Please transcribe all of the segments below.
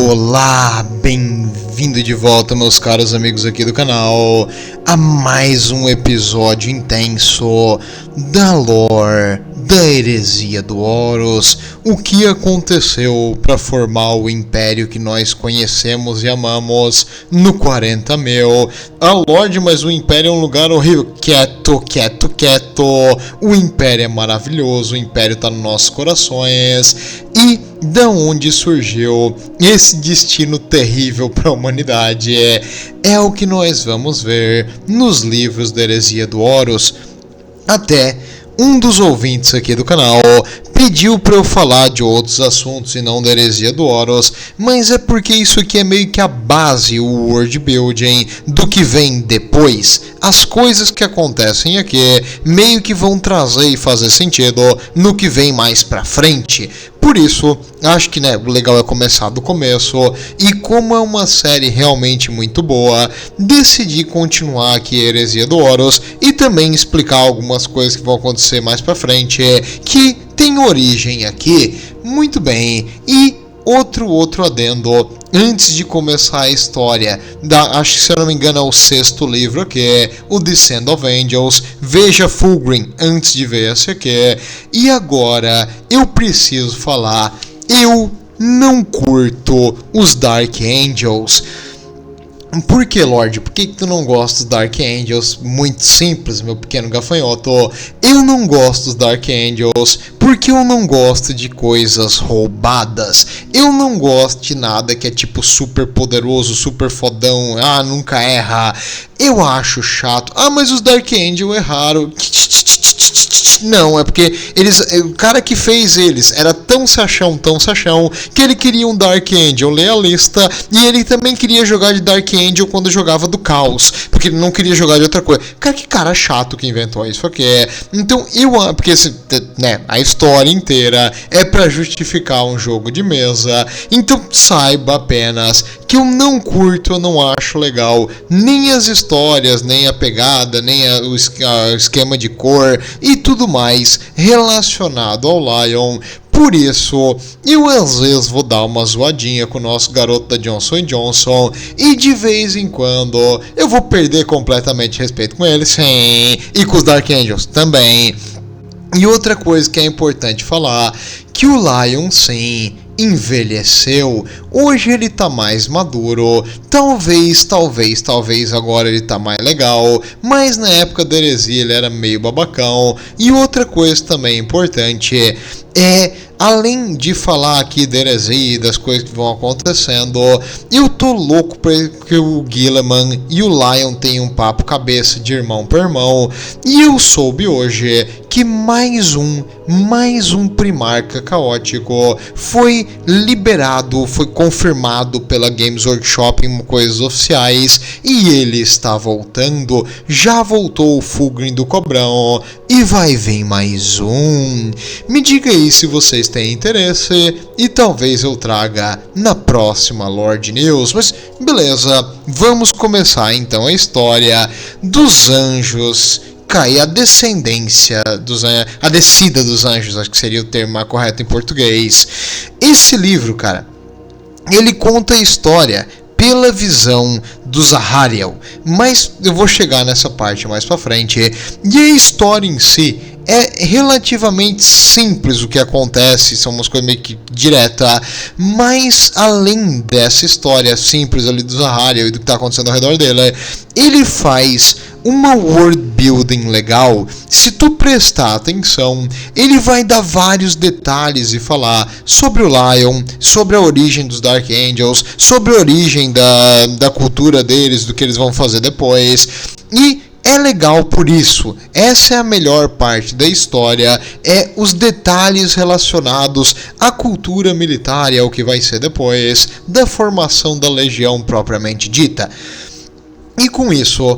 Olá, bem-vindo de volta, meus caros amigos aqui do canal, a mais um episódio intenso da lore da Heresia do Horus. O que aconteceu para formar o império que nós conhecemos e amamos no 40.000. A lore, mas o império é um lugar horrível. Quieto. O império é maravilhoso, o império tá nos nossos corações. E da onde surgiu esse destino terrível para a humanidade é o que nós vamos ver nos livros da Heresia do Horus. Até um dos ouvintes aqui do canal pediu para eu falar de outros assuntos e não da Heresia do Horus, mas é porque isso aqui é meio que a base, o world building do que vem depois. As coisas que acontecem aqui meio que vão trazer e fazer sentido no que vem mais pra frente. Por isso, acho que o legal é começar do começo, e como é uma série realmente muito boa, decidi continuar aqui a Heresia do Horus e também explicar algumas coisas que vão acontecer mais pra frente, que tem origem aqui. Muito bem, e outro adendo, antes de começar a história, acho que se eu não me engano é o 6º livro, que é o Descent of Angels. Veja Fulgrim antes de ver esse aqui. E agora eu preciso falar, eu não curto os Dark Angels. Por que, Lorde? Por que tu não gosta dos Dark Angels? Muito simples, meu pequeno gafanhoto. Eu não gosto dos Dark Angels porque eu não gosto de coisas roubadas. Eu não gosto de nada que é tipo super poderoso, super fodão, nunca erra. Eu acho chato. Mas os Dark Angel erraram. Não, é porque o cara que fez eles era tão sachão, que ele queria um Dark Angel. Lê a lista. E ele também queria jogar de Dark Angel quando jogava do Caos, porque ele não queria jogar de outra coisa. Cara, que cara chato que inventou isso aqui. Então, porque a história inteira é pra justificar um jogo de mesa. Então, saiba apenas que eu não curto, eu não acho legal nem as histórias, nem a pegada, nem o esquema de cor e tudo mais relacionado ao Lion. Por isso, eu às vezes vou dar uma zoadinha com o nosso garoto da Johnson & Johnson, e de vez em quando eu vou perder completamente respeito com ele, sim, e com os Dark Angels também. E outra coisa que é importante falar, que o Lion, sim, envelheceu. Hoje ele tá mais maduro. Talvez agora ele tá mais legal, mas na época da Heresia ele era meio babacão. E outra coisa também importante além de falar aqui da Heresia e das coisas que vão acontecendo, eu tô louco para que o Guilliman e o Lion tenham um papo cabeça de irmão para irmão. E eu soube hoje que mais um Primarca caótico foi liberado, foi confirmado pela Games Workshop em coisas oficiais, e ele está voltando. Já voltou o Fulgrim do Cobrão e vai vir mais um. Me diga aí se vocês têm interesse e talvez eu traga na próxima Lord News. Mas beleza, vamos começar então a história dos anjos. A descendência a descida dos anjos, acho que seria o termo mais correto em português. Esse livro, cara, ele conta a história pela visão do Zahariel, mas eu vou chegar nessa parte mais pra frente. E a história em si é relativamente simples o que acontece, são umas coisas meio que direta, mas além dessa história simples ali do Zahariel e do que está acontecendo ao redor dele, ele faz uma world building legal. Se tu prestar atenção, ele vai dar vários detalhes e falar sobre o Lion, sobre a origem dos Dark Angels, sobre a origem da cultura deles, do que eles vão fazer depois. E é legal por isso. Essa é a melhor parte da história, os detalhes relacionados à cultura militar e ao que vai ser depois da formação da Legião propriamente dita. E com isso,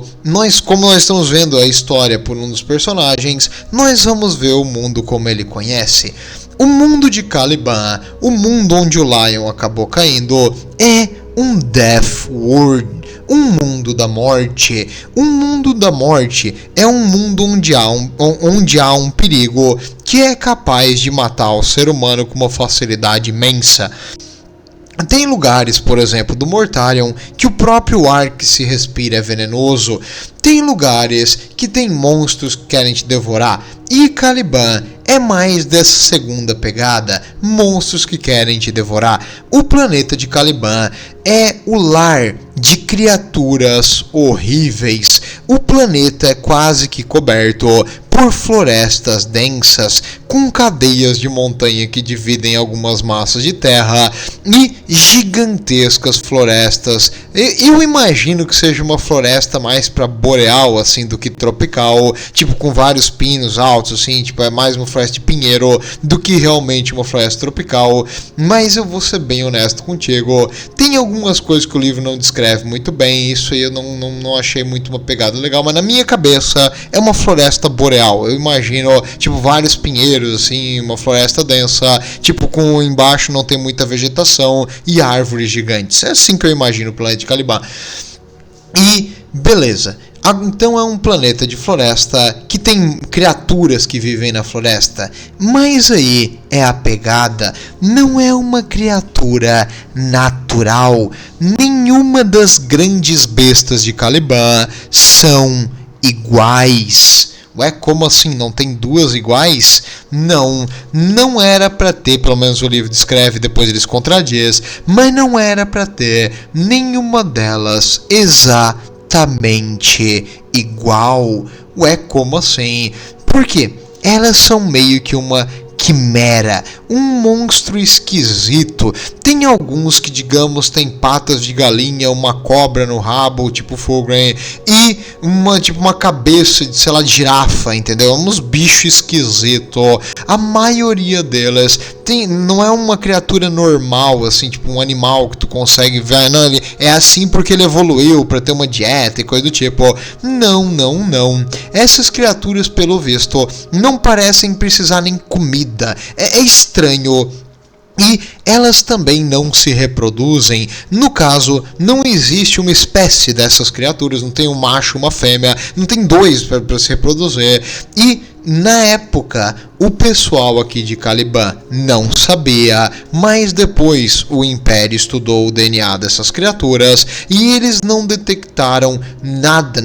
como nós estamos vendo a história por um dos personagens, nós vamos ver o mundo como ele conhece. O mundo de Caliban, o mundo onde o Lion acabou caindo, é um Death World, um mundo da morte. Um mundo da morte é um mundo onde há um perigo que é capaz de matar o ser humano com uma facilidade imensa. Tem lugares, por exemplo, do Mortarion, que o próprio ar que se respira é venenoso. Tem lugares que tem monstros que querem te devorar. E Caliban é mais dessa segunda pegada, monstros que querem te devorar. O planeta de Caliban é o lar de criaturas horríveis. O planeta é quase que coberto por florestas densas, com cadeias de montanha que dividem algumas massas de terra e gigantescas florestas. Eu imagino que seja uma floresta mais para boreal assim do que tropical, tipo com vários pinos altos assim, tipo é mais uma floresta de pinheiro do que realmente uma floresta tropical. Mas eu vou ser bem honesto contigo, tem algumas coisas que o livro não descreve muito bem, isso aí eu não achei muito uma pegada legal, mas na minha cabeça é uma floresta boreal. Eu imagino, tipo, vários pinheiros, assim, uma floresta densa, tipo, com embaixo não tem muita vegetação e árvores gigantes. É assim que eu imagino o planeta de Caliban. E, beleza. Então é um planeta de floresta que tem criaturas que vivem na floresta. Mas aí é a pegada. Não é uma criatura natural. Nenhuma das grandes bestas de Caliban são iguais. Ué, como assim? Não tem duas iguais? Não era pra ter, pelo menos o livro descreve, depois eles contradiz, mas não era pra ter nenhuma delas exatamente igual. Ué, como assim? Por quê? Elas são meio que uma quimera, um monstro esquisito. Tem alguns que, digamos, tem patas de galinha, uma cobra no rabo, tipo Fulgrim, e uma cabeça de, sei lá, de girafa, entendeu? Uns bichos esquisitos. A maioria delas não é uma criatura normal, assim, tipo um animal que tu consegue ver. Não, ele é assim porque ele evoluiu para ter uma dieta e coisa do tipo. Não. Essas criaturas, pelo visto, não parecem precisar nem comida. É estranho. E elas também não se reproduzem. No caso, não existe uma espécie dessas criaturas. Não tem um macho e uma fêmea. Não tem dois para se reproduzir. E na época, o pessoal aqui de Caliban não sabia, mas depois o Império estudou o DNA dessas criaturas e eles não detectaram nada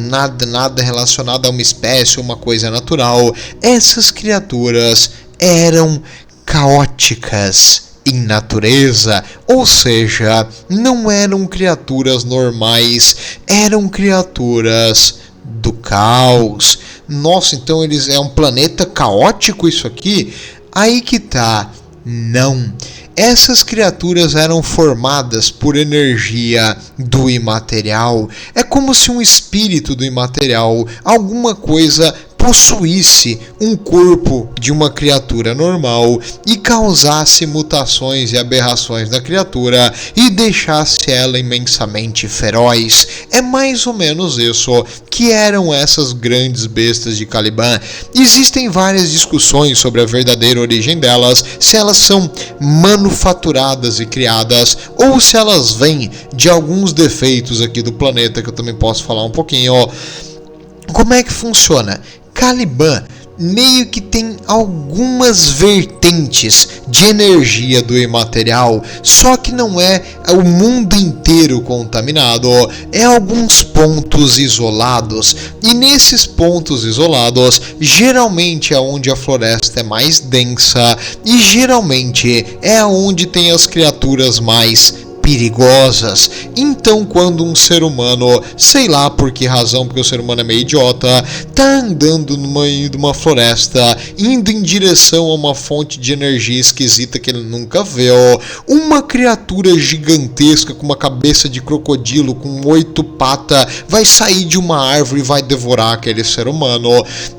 relacionado a uma espécie ou uma coisa natural. Essas criaturas eram caóticas em natureza, ou seja, não eram criaturas normais, eram criaturas do caos. Nossa, então eles é um planeta caótico isso aqui? Aí que tá. Não. Essas criaturas eram formadas por energia do imaterial. É como se um espírito do imaterial, alguma coisa, possuísse um corpo de uma criatura normal e causasse mutações e aberrações na criatura e deixasse ela imensamente feroz. É mais ou menos isso que eram essas grandes bestas de Caliban. Existem várias discussões sobre a verdadeira origem delas, se elas são manufaturadas e criadas ou se elas vêm de alguns defeitos aqui do planeta, que eu também posso falar um pouquinho. Como é que funciona? Caliban meio que tem algumas vertentes de energia do imaterial, só que não é o mundo inteiro contaminado, é alguns pontos isolados, e nesses pontos isolados geralmente é onde a floresta é mais densa e geralmente é onde tem as criaturas mais perigosas. Então, quando um ser humano, sei lá por que razão, porque o ser humano é meio idiota, tá andando no meio de uma floresta, indo em direção a uma fonte de energia esquisita que ele nunca viu, uma criatura gigantesca com uma cabeça de crocodilo com 8 patas vai sair de uma árvore e vai devorar aquele ser humano.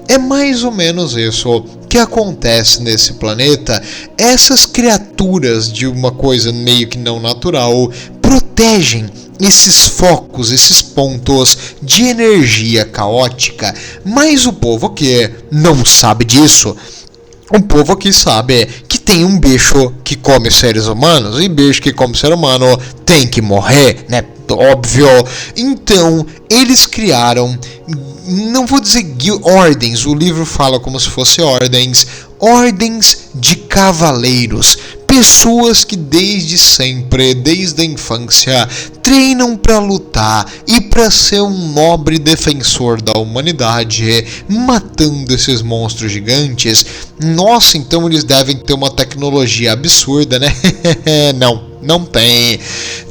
É mais ou menos isso que acontece nesse planeta. Essas criaturas de uma coisa meio que não natural protegem esses focos, esses pontos de energia caótica, mas o povo aqui não sabe disso. O povo aqui sabe que tem um bicho que come seres humanos, e bicho que come ser humano tem que morrer, né? Óbvio. Então, eles criaram, não vou dizer ordens, o livro fala como se fosse ordens de cavaleiros, pessoas que desde sempre, desde a infância, treinam para lutar e para ser um nobre defensor da humanidade, matando esses monstros gigantes. Nossa, então eles devem ter uma tecnologia absurda, né? Não tem.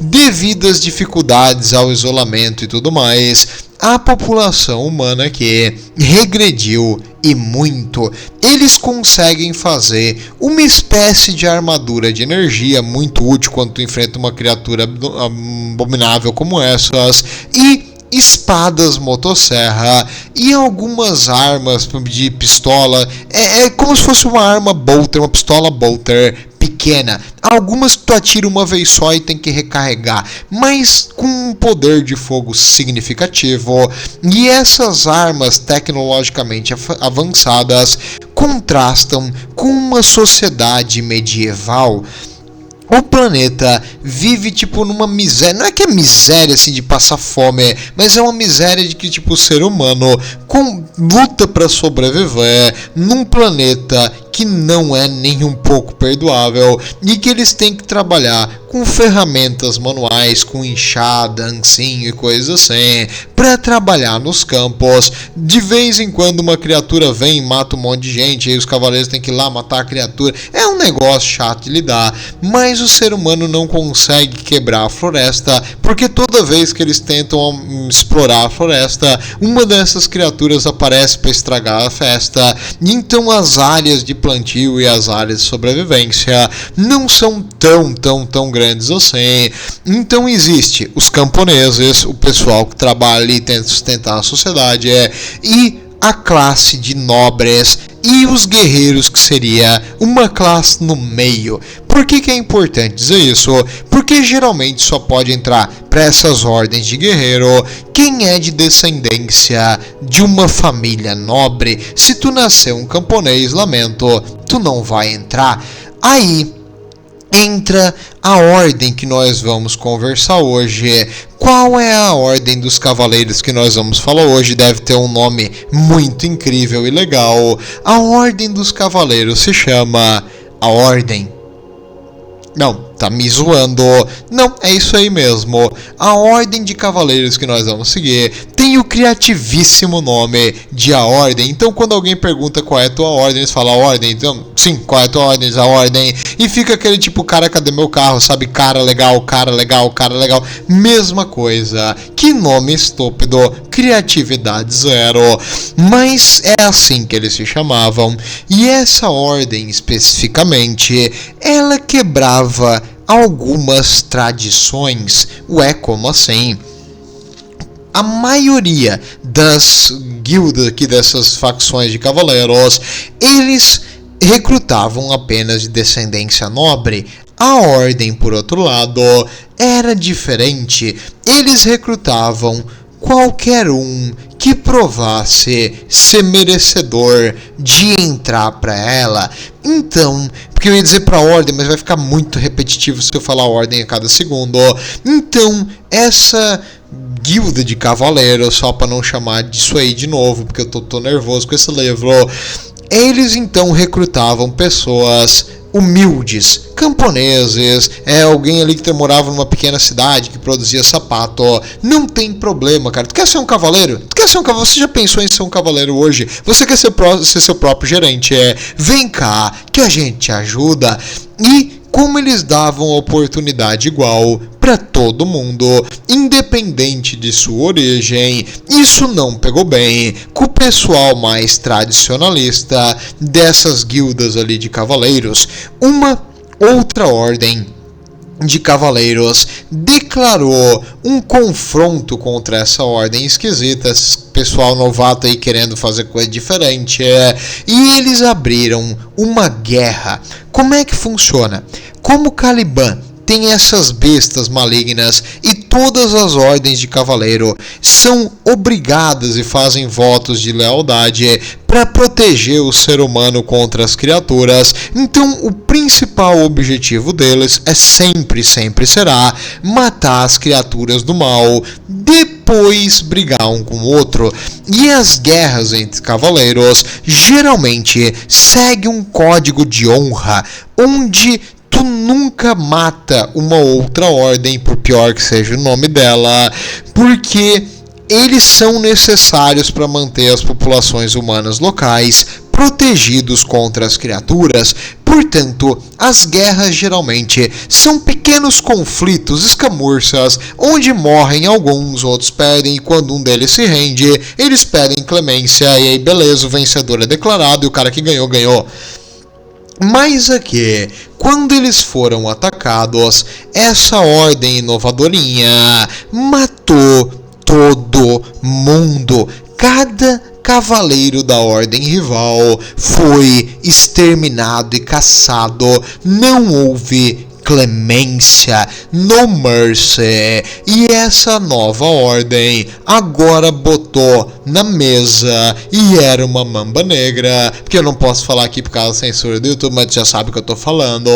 Devido às dificuldades ao isolamento e tudo mais, a população humana que regrediu e muito, eles conseguem fazer uma espécie de armadura de energia muito útil quando tu enfrenta uma criatura abominável como essas, e espadas motosserra e algumas armas de pistola. É como se fosse uma arma bolter, uma pistola bolter pequena. Algumas tu atira uma vez só e tem que recarregar, mas com um poder de fogo significativo. E essas armas tecnologicamente avançadas contrastam com uma sociedade medieval. O planeta vive tipo numa miséria, não é que é miséria assim de passar fome, mas é uma miséria de que tipo o ser humano luta para sobreviver num planeta que não é nem um pouco perdoável e que eles têm que trabalhar com ferramentas manuais, com enxada, ancinho e coisas assim, para trabalhar nos campos. De vez em quando uma criatura vem e mata um monte de gente, aí os cavaleiros têm que ir lá matar a criatura. É um negócio chato de lidar, mas o ser humano não consegue quebrar a floresta, porque toda vez que eles tentam explorar a floresta, uma dessas criaturas aparece para estragar a festa. E então as áreas de plantio e as áreas de sobrevivência não são tão grandes assim. Então existe os camponeses, o pessoal que trabalha e tenta sustentar a sociedade, e a classe de nobres e os guerreiros, que seria uma classe no meio. Por que é importante dizer isso? Porque geralmente só pode entrar para essas ordens de guerreiro quem é de descendência de uma família nobre. Se tu nasceu um camponês, lamento, tu não vai entrar. Aí entra a ordem que nós vamos conversar hoje. Qual é a ordem dos cavaleiros que nós vamos falar hoje? Deve ter um nome muito incrível e legal. A ordem dos cavaleiros se chama a Ordem... Não, tá me zoando. Não, é isso aí mesmo. A ordem de cavaleiros que nós vamos seguir tem o criativíssimo nome de A Ordem. Então quando alguém pergunta qual é a tua ordem, eles falam a ordem. Então, sim, qual é a tua ordem? A Ordem. E fica aquele tipo, cara, cadê meu carro? Sabe, cara legal, cara legal, cara legal. Mesma coisa. Que nome estúpido. Criatividade zero. Mas é assim que eles se chamavam. E essa ordem especificamente, ela quebrava algumas tradições. Ué, como assim? A maioria das guildas aqui, dessas facções de cavaleiros, eles recrutavam apenas de descendência nobre. A ordem, por outro lado, era diferente. Eles recrutavam qualquer um que provasse ser merecedor de entrar para ela. Então, porque eu ia dizer para ordem, mas vai ficar muito repetitivo se eu falar ordem a cada segundo. Então, essa guilda de cavaleiros, só para não chamar disso aí de novo, porque eu tô nervoso com esse livro, eles então recrutavam pessoas humildes, camponeses, alguém ali que morava numa pequena cidade que produzia sapato. Não tem problema, cara. Tu quer ser um cavaleiro? Você já pensou em ser um cavaleiro hoje? Você quer ser seu próprio gerente? Vem cá, que a gente te ajuda. E como eles davam oportunidade igual para todo mundo, independente de sua origem, isso não pegou bem com o pessoal mais tradicionalista dessas guildas ali de cavaleiros. Uma outra ordem de cavaleiros declarou um confronto contra essa ordem esquisita, esse pessoal novato aí querendo fazer coisa diferente, e eles abriram uma guerra. Como é que funciona? Como Caliban tem essas bestas malignas e todas as ordens de cavaleiro são obrigadas e fazem votos de lealdade para proteger o ser humano contra as criaturas, então o principal objetivo deles é sempre será matar as criaturas do mal, depois brigar um com o outro. E as guerras entre cavaleiros geralmente seguem um código de honra, onde tu nunca mata uma outra ordem, por pior que seja o nome dela, porque eles são necessários para manter as populações humanas locais protegidos contra as criaturas. Portanto, as guerras geralmente são pequenos conflitos escamursas, onde morrem alguns, outros perdem, e quando um deles se rende, eles pedem clemência, e aí beleza, o vencedor é declarado e o cara que ganhou, ganhou. Mas aqui, quando eles foram atacados, essa ordem inovadorinha matou todo mundo. Cada cavaleiro da ordem rival foi exterminado e caçado. Não houve clemência, no mercy. E essa nova ordem agora botou na mesa, e era uma mamba negra, porque eu não posso falar aqui por causa da censura do YouTube, mas já sabe o que eu tô falando.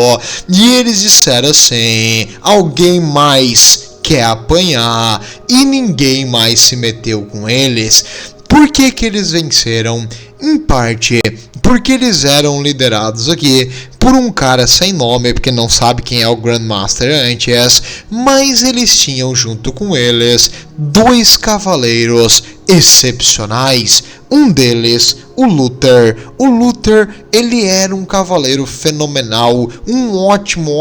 E eles disseram assim: alguém mais quer apanhar, e ninguém mais se meteu com eles. Por que que eles venceram? Em parte porque eles eram liderados aqui por um cara sem nome, porque não sabe quem é o Grandmaster antes, mas eles tinham junto com eles 2 cavaleiros excepcionais. Um deles, o Luther. O Luther, ele era um cavaleiro fenomenal, um ótimo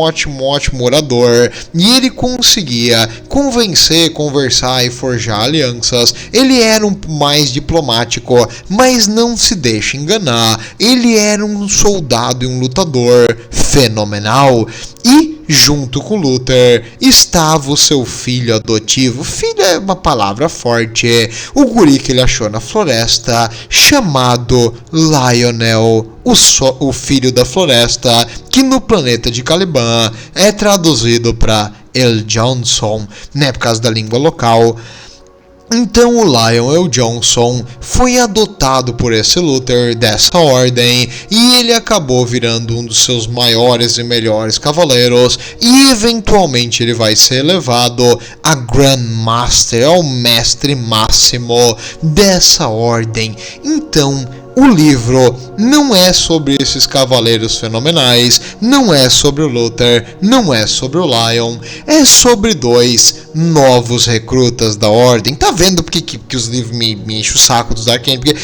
orador, e ele conseguia convencer, conversar e forjar alianças. Ele era um mais diplomático, mas não se deixe enganar, ele era um soldado e um lutador fenomenal. E junto com Luther estava o seu filho adotivo. Filho é uma palavra forte. O guri que ele achou na floresta, chamado Lionel, o filho da floresta, que no planeta de Caliban é traduzido para El Johnson, né, por causa da língua local. Então o Lionel Johnson foi adotado por esse Luther dessa ordem, e ele acabou virando um dos seus maiores e melhores cavaleiros, e eventualmente ele vai ser elevado a Grandmaster, ao mestre máximo dessa ordem. Então o livro não é sobre esses cavaleiros fenomenais, não é sobre o Luther, não é sobre o Lion, é sobre 2 novos recrutas da ordem. Tá vendo porque que os livros me enchem o saco dos Arcane? Porque,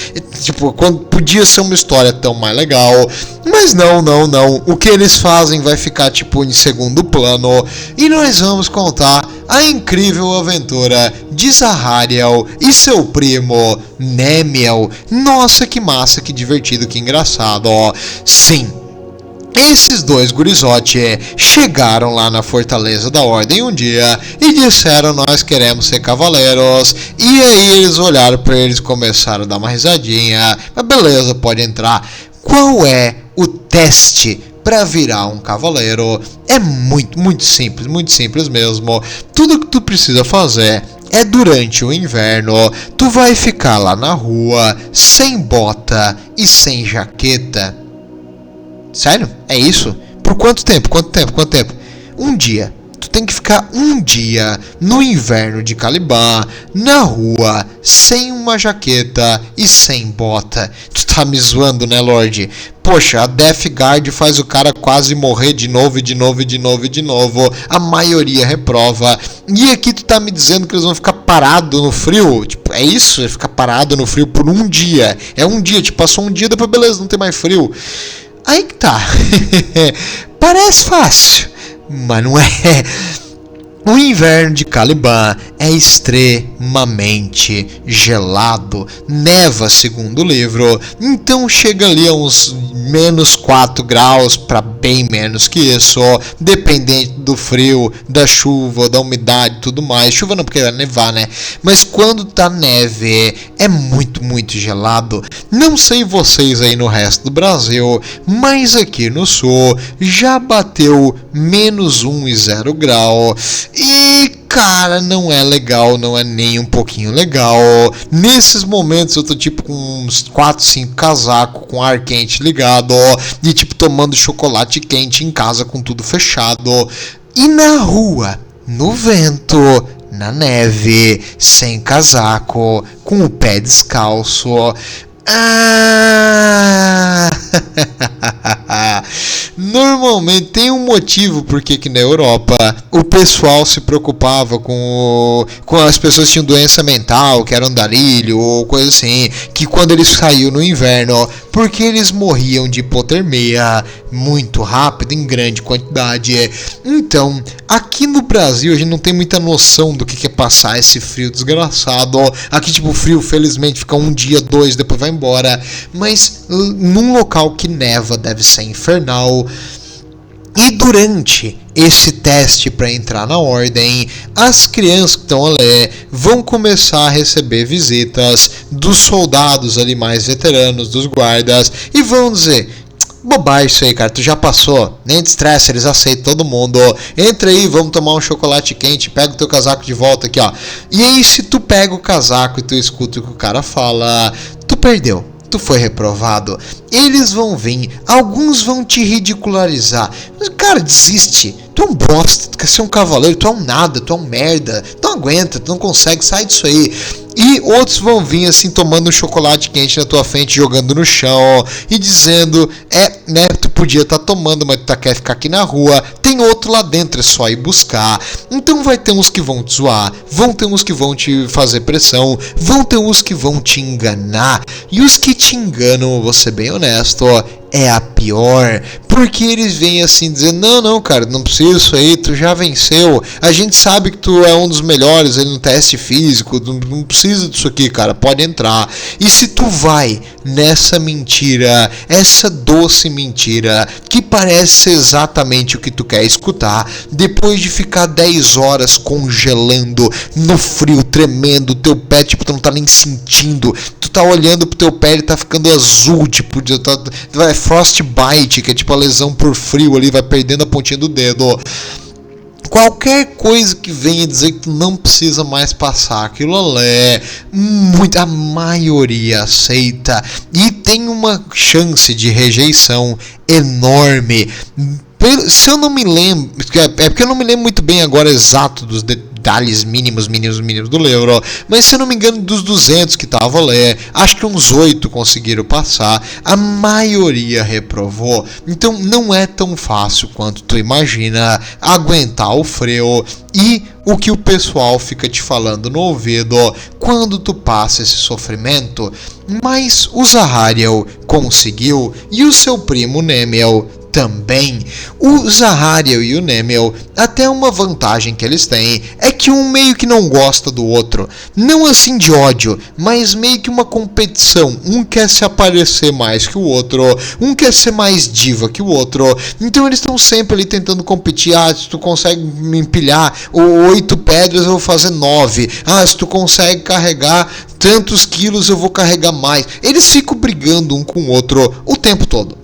tipo, quando podia ser uma história tão mais legal, mas não. O que eles fazem vai ficar, tipo, em segundo plano, e nós vamos contar a incrível aventura de Zahariel e seu primo Nemiel. Nossa, que massa, que divertido, que engraçado, ó. Sim, esses 2 gurizote chegaram lá na fortaleza da ordem um dia e disseram: nós queremos ser cavaleiros. E aí eles olharam para eles e começaram a dar uma risadinha. Mas beleza, pode entrar. Qual é o teste para virar um cavaleiro? É muito simples mesmo. Tudo que tu precisa fazer é, durante o inverno, tu vai ficar lá na rua sem bota e sem jaqueta. Sério? É isso? Por quanto tempo? Um dia. Tu tem que ficar um dia no inverno de Caliban, na rua, sem uma jaqueta e sem bota. Tu tá me zoando, né, Lorde? Poxa, a Death Guard faz o cara quase morrer de novo. A maioria reprova. E aqui tu tá me dizendo que eles vão ficar parados no frio? Tipo, é isso? É ficar parado no frio por um dia. É um dia, tipo, passou um dia, depois beleza, não tem mais frio. Aí que tá. Parece fácil, mas não é. O inverno de Caliban é extremamente gelado, neva segundo o livro, então chega ali a uns menos 4 graus para bem menos que isso, dependente do frio, da chuva, da umidade e tudo mais. Chuva não, porque vai nevar, né? Mas quando tá neve é muito gelado. Não sei vocês aí no resto do Brasil, mas aqui no sul já bateu menos 1 e 0 grau. E cara, não é legal, não é nem um pouquinho legal. Nesses momentos eu tô tipo com uns 4, 5 casacos com ar quente ligado, e tipo tomando chocolate quente em casa com tudo fechado. E na rua, no vento, na neve, sem casaco, com o pé descalço. Ah! Normalmente tem um motivo porque que na Europa o pessoal se preocupava com as pessoas que tinham doença mental, que eram andarilho ou coisa assim, que quando eles saíam no inverno, porque eles morriam de hipotermia muito rápido, em grande quantidade. Então, aqui no Brasil a gente não tem muita noção do que é passar esse frio desgraçado. Aqui tipo o frio felizmente fica um dia, dois, depois vai embora, mas num local que neva deve ser infernal. E durante esse teste para entrar na ordem, as crianças que estão ali vão começar a receber visitas dos soldados ali mais veteranos, dos guardas, e vão dizer: bobagem isso aí, cara, tu já passou, nem te estressa, eles aceitam todo mundo, entra aí, vamos tomar um chocolate quente, pega o teu casaco de volta aqui, ó. E aí se tu pega o casaco e tu escuta o que o cara fala, tu perdeu. Tu foi reprovado. Eles vão vir, alguns vão te ridicularizar. Mas, cara, desiste. Tu é um bosta, tu quer ser um cavaleiro, tu é um nada, tu é um merda. Tu não aguenta, tu não consegue, sai disso aí. E outros vão vir assim, tomando um chocolate quente na tua frente, jogando no chão, ó, e dizendo: né, tu podia estar tomando, mas tu quer ficar aqui na rua. Tem outro lá dentro, é só ir buscar. Então vai ter uns que vão te zoar, vão ter uns que vão te fazer pressão, vão ter uns que vão te enganar. E os que te enganam, vou ser bem honesto, ó, é a pior, porque eles vêm assim dizer: não, cara, não precisa isso aí, tu já venceu, a gente sabe que tu é um dos melhores ali no teste físico, não precisa disso aqui, cara, pode entrar. E se tu vai nessa mentira, essa doce mentira, que parece exatamente o que tu quer escutar, depois de ficar 10 horas congelando, no frio, tremendo, teu pé, tipo, tu não tá nem sentindo, tu tá olhando pro teu pé, ele tá ficando azul, tipo, vai frostbite, que é tipo a lesão por frio ali, vai perdendo a pontinha do dedo. Qualquer coisa que venha dizer que tu não precisa mais passar aquilo ali, a maioria aceita e tem uma chance de rejeição enorme. Se eu não me lembro, é porque eu não me lembro muito bem agora exato dos detalhes mínimos do livro, mas se eu não me engano, dos 200 que estavam ali, acho que uns 8 conseguiram passar, a maioria reprovou. Então não é tão fácil quanto tu imagina aguentar o frio e o que o pessoal fica te falando no ouvido quando tu passa esse sofrimento. Mas o Zahariel conseguiu e o seu primo Nemiel também. O Zahariel e o Nemiel, até uma vantagem que eles têm é que um meio que não gosta do outro, não assim de ódio, mas meio que uma competição. Um quer se aparecer mais que o outro, um quer ser mais diva que o outro, então eles estão sempre ali tentando competir. Se tu consegue me empilhar 8 pedras, eu vou fazer 9. Se tu consegue carregar tantos quilos, eu vou carregar mais. Eles ficam brigando um com o outro o tempo todo.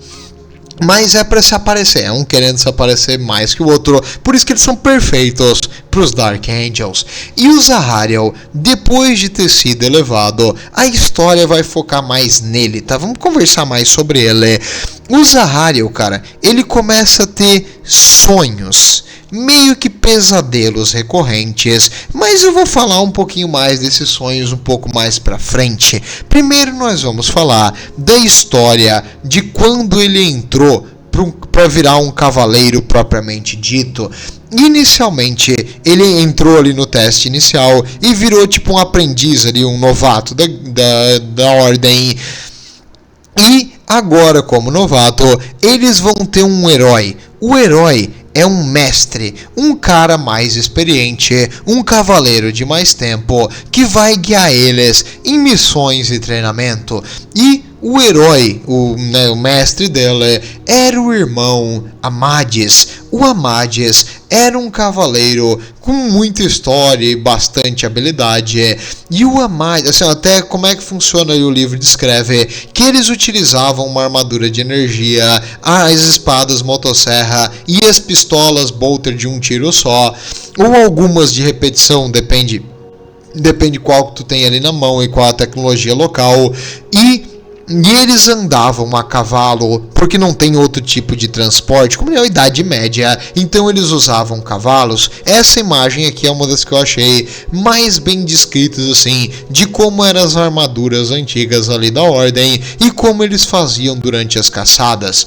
Mas é para se aparecer, é um querendo se aparecer mais que o outro, por isso que eles são perfeitos para os Dark Angels. E o Zahariel, depois de ter sido elevado, a história vai focar mais nele, tá? Vamos conversar mais sobre ele. O Zahariel, cara, ele começa a ter sonhos, meio que pesadelos recorrentes, mas eu vou falar um pouquinho mais desses sonhos um pouco mais pra frente. Primeiro nós vamos falar da história de quando ele entrou para virar um cavaleiro propriamente dito. Inicialmente ele entrou ali no teste inicial e virou tipo um aprendiz ali, um novato da ordem. E agora, como novato, eles vão ter um herói. O herói é um mestre, um cara mais experiente, um cavaleiro de mais tempo, que vai guiar eles em missões e treinamento. E o herói, o mestre dele, era o irmão Amades. O Amades era um cavaleiro com muita história e bastante habilidade. E o Amades, assim, até como é que funciona aí o livro descreve que eles utilizavam uma armadura de energia, as espadas motosserra e as pistolas bolter de um tiro só, ou algumas de repetição, depende qual que tu tem ali na mão e qual a tecnologia local. E E eles andavam a cavalo, porque não tem outro tipo de transporte, como é a Idade Média, então eles usavam cavalos. Essa imagem aqui é uma das que eu achei mais bem descritas, assim, de como eram as armaduras antigas ali da Ordem e como eles faziam durante as caçadas.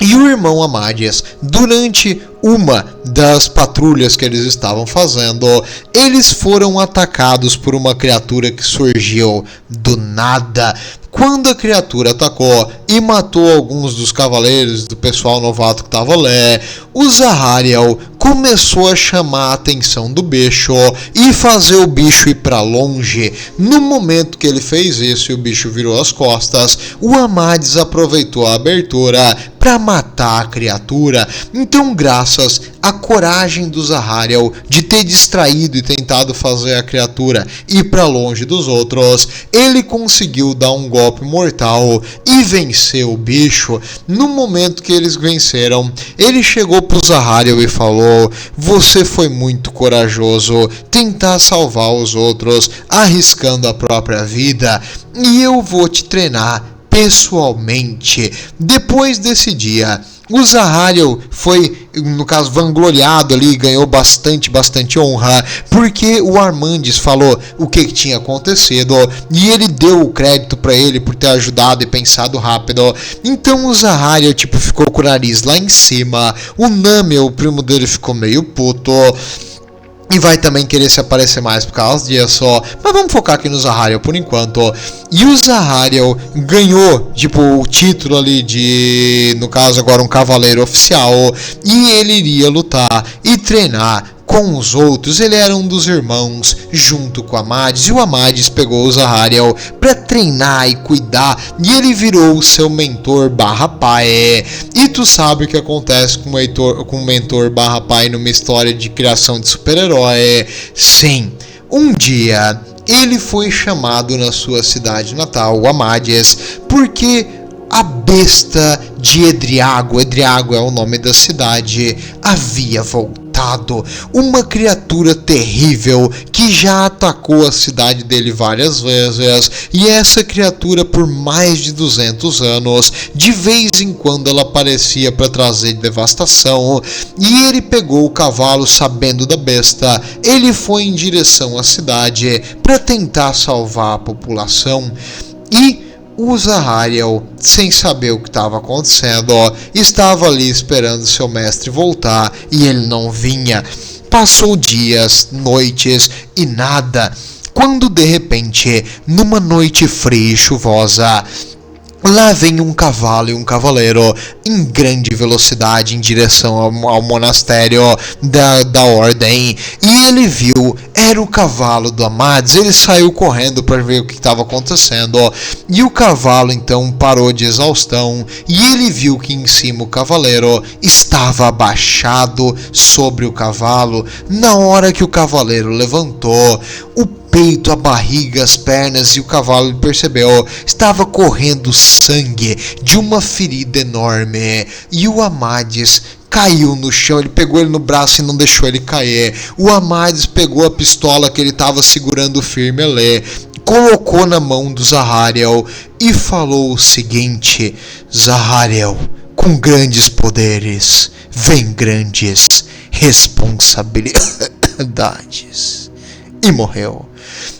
E o irmão Amadias, durante uma das patrulhas que eles estavam fazendo, eles foram atacados por uma criatura que surgiu do nada. Quando a criatura atacou e matou alguns dos cavaleiros do pessoal novato que estava ali, o Zahariel começou a chamar a atenção do bicho e fazer o bicho ir para longe. No momento que ele fez isso e o bicho virou as costas, o Amadias aproveitou a abertura para matar a criatura. Então, graças à coragem do Zahariel de ter distraído e tentado fazer a criatura ir para longe dos outros, ele conseguiu dar um golpe mortal e venceu o bicho. No momento que eles venceram, ele chegou pro Zahariel e falou: você foi muito corajoso tentar salvar os outros arriscando a própria vida, e eu vou te treinar pessoalmente. Depois desse dia, o Zahariel foi, no caso, vangloriado ali, ganhou bastante honra, porque o Armandes falou o que tinha acontecido e ele deu o crédito para ele por ter ajudado e pensado rápido. Então o Zahariel ficou com o nariz lá em cima. O Namel, o primo dele, ficou meio puto e vai também querer se aparecer mais por causa disso, mas vamos focar aqui no Zahariel por enquanto. E o Zahariel ganhou, o título ali de, no caso agora, um cavaleiro oficial, e ele iria lutar e treinar com os outros. Ele era um dos irmãos junto com Amadias, e o Amadias pegou o Zahariel para treinar e cuidar, e ele virou o seu mentor barra pai. E tu sabe o que acontece com um mentor barra pai numa história de criação de super-herói? Sim, um dia ele foi chamado na sua cidade natal, o Amadias, porque a besta de Edriago é o nome da cidade, havia voltado. Uma criatura terrível que já atacou a cidade dele várias vezes, e essa criatura por mais de 200 anos, de vez em quando ela aparecia para trazer devastação, e ele pegou o cavalo sabendo da besta. Ele foi em direção à cidade para tentar salvar a população, e o Zahariel, sem saber o que estava acontecendo, estava ali esperando seu mestre voltar e ele não vinha. Passou dias, noites e nada, quando de repente, numa noite fria e chuvosa, lá vem um cavalo e um cavaleiro em grande velocidade em direção ao monastério da Ordem, e ele viu, era o cavalo do Amadias. Ele saiu correndo para ver o que estava acontecendo, e o cavalo então parou de exaustão, e ele viu que em cima o cavaleiro estava abaixado sobre o cavalo. Na hora que o cavaleiro levantou o peito, a barriga, as pernas, e o cavalo, ele percebeu, estava correndo sangue de uma ferida enorme, e o Amadias caiu no chão. Ele pegou ele no braço e não deixou ele cair. O Amadias pegou a pistola que ele estava segurando firme ali, colocou na mão do Zahariel e falou o seguinte: Zahariel, com grandes poderes vem grandes responsabilidades. E morreu.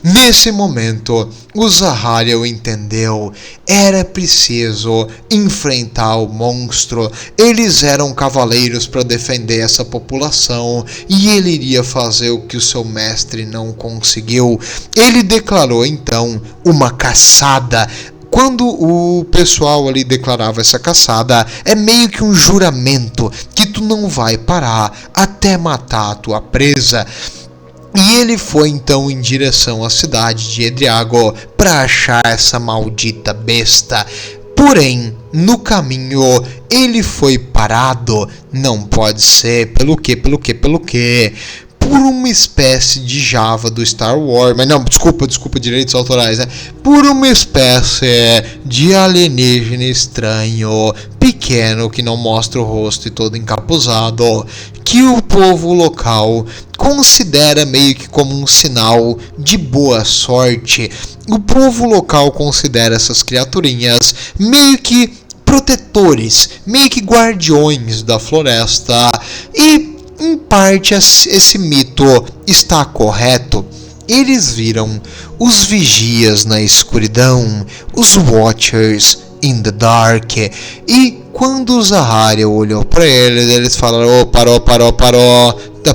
Nesse momento, o Zahariel entendeu, era preciso enfrentar o monstro. Eles eram cavaleiros para defender essa população, e ele iria fazer o que o seu mestre não conseguiu. Ele declarou então uma caçada. Quando o pessoal ali declarava essa caçada, é meio que um juramento que tu não vai parar até matar a tua presa. E ele foi então em direção à cidade de Edriago para achar essa maldita besta. Porém, no caminho, ele foi parado. Não pode ser. Pelo quê? Por uma espécie de Java do Star Wars. Mas não, desculpa, direitos autorais, né? Por uma espécie de alienígena estranho, pequeno, que não mostra o rosto e todo encapuzado, que o povo local considera meio que como um sinal de boa sorte. O povo local considera essas criaturinhas meio que protetores, meio que guardiões da floresta. E em parte esse mito está correto. Eles viram os vigias na escuridão, os Watchers in the dark. E quando o Zahariel olhou para eles falaram: parou.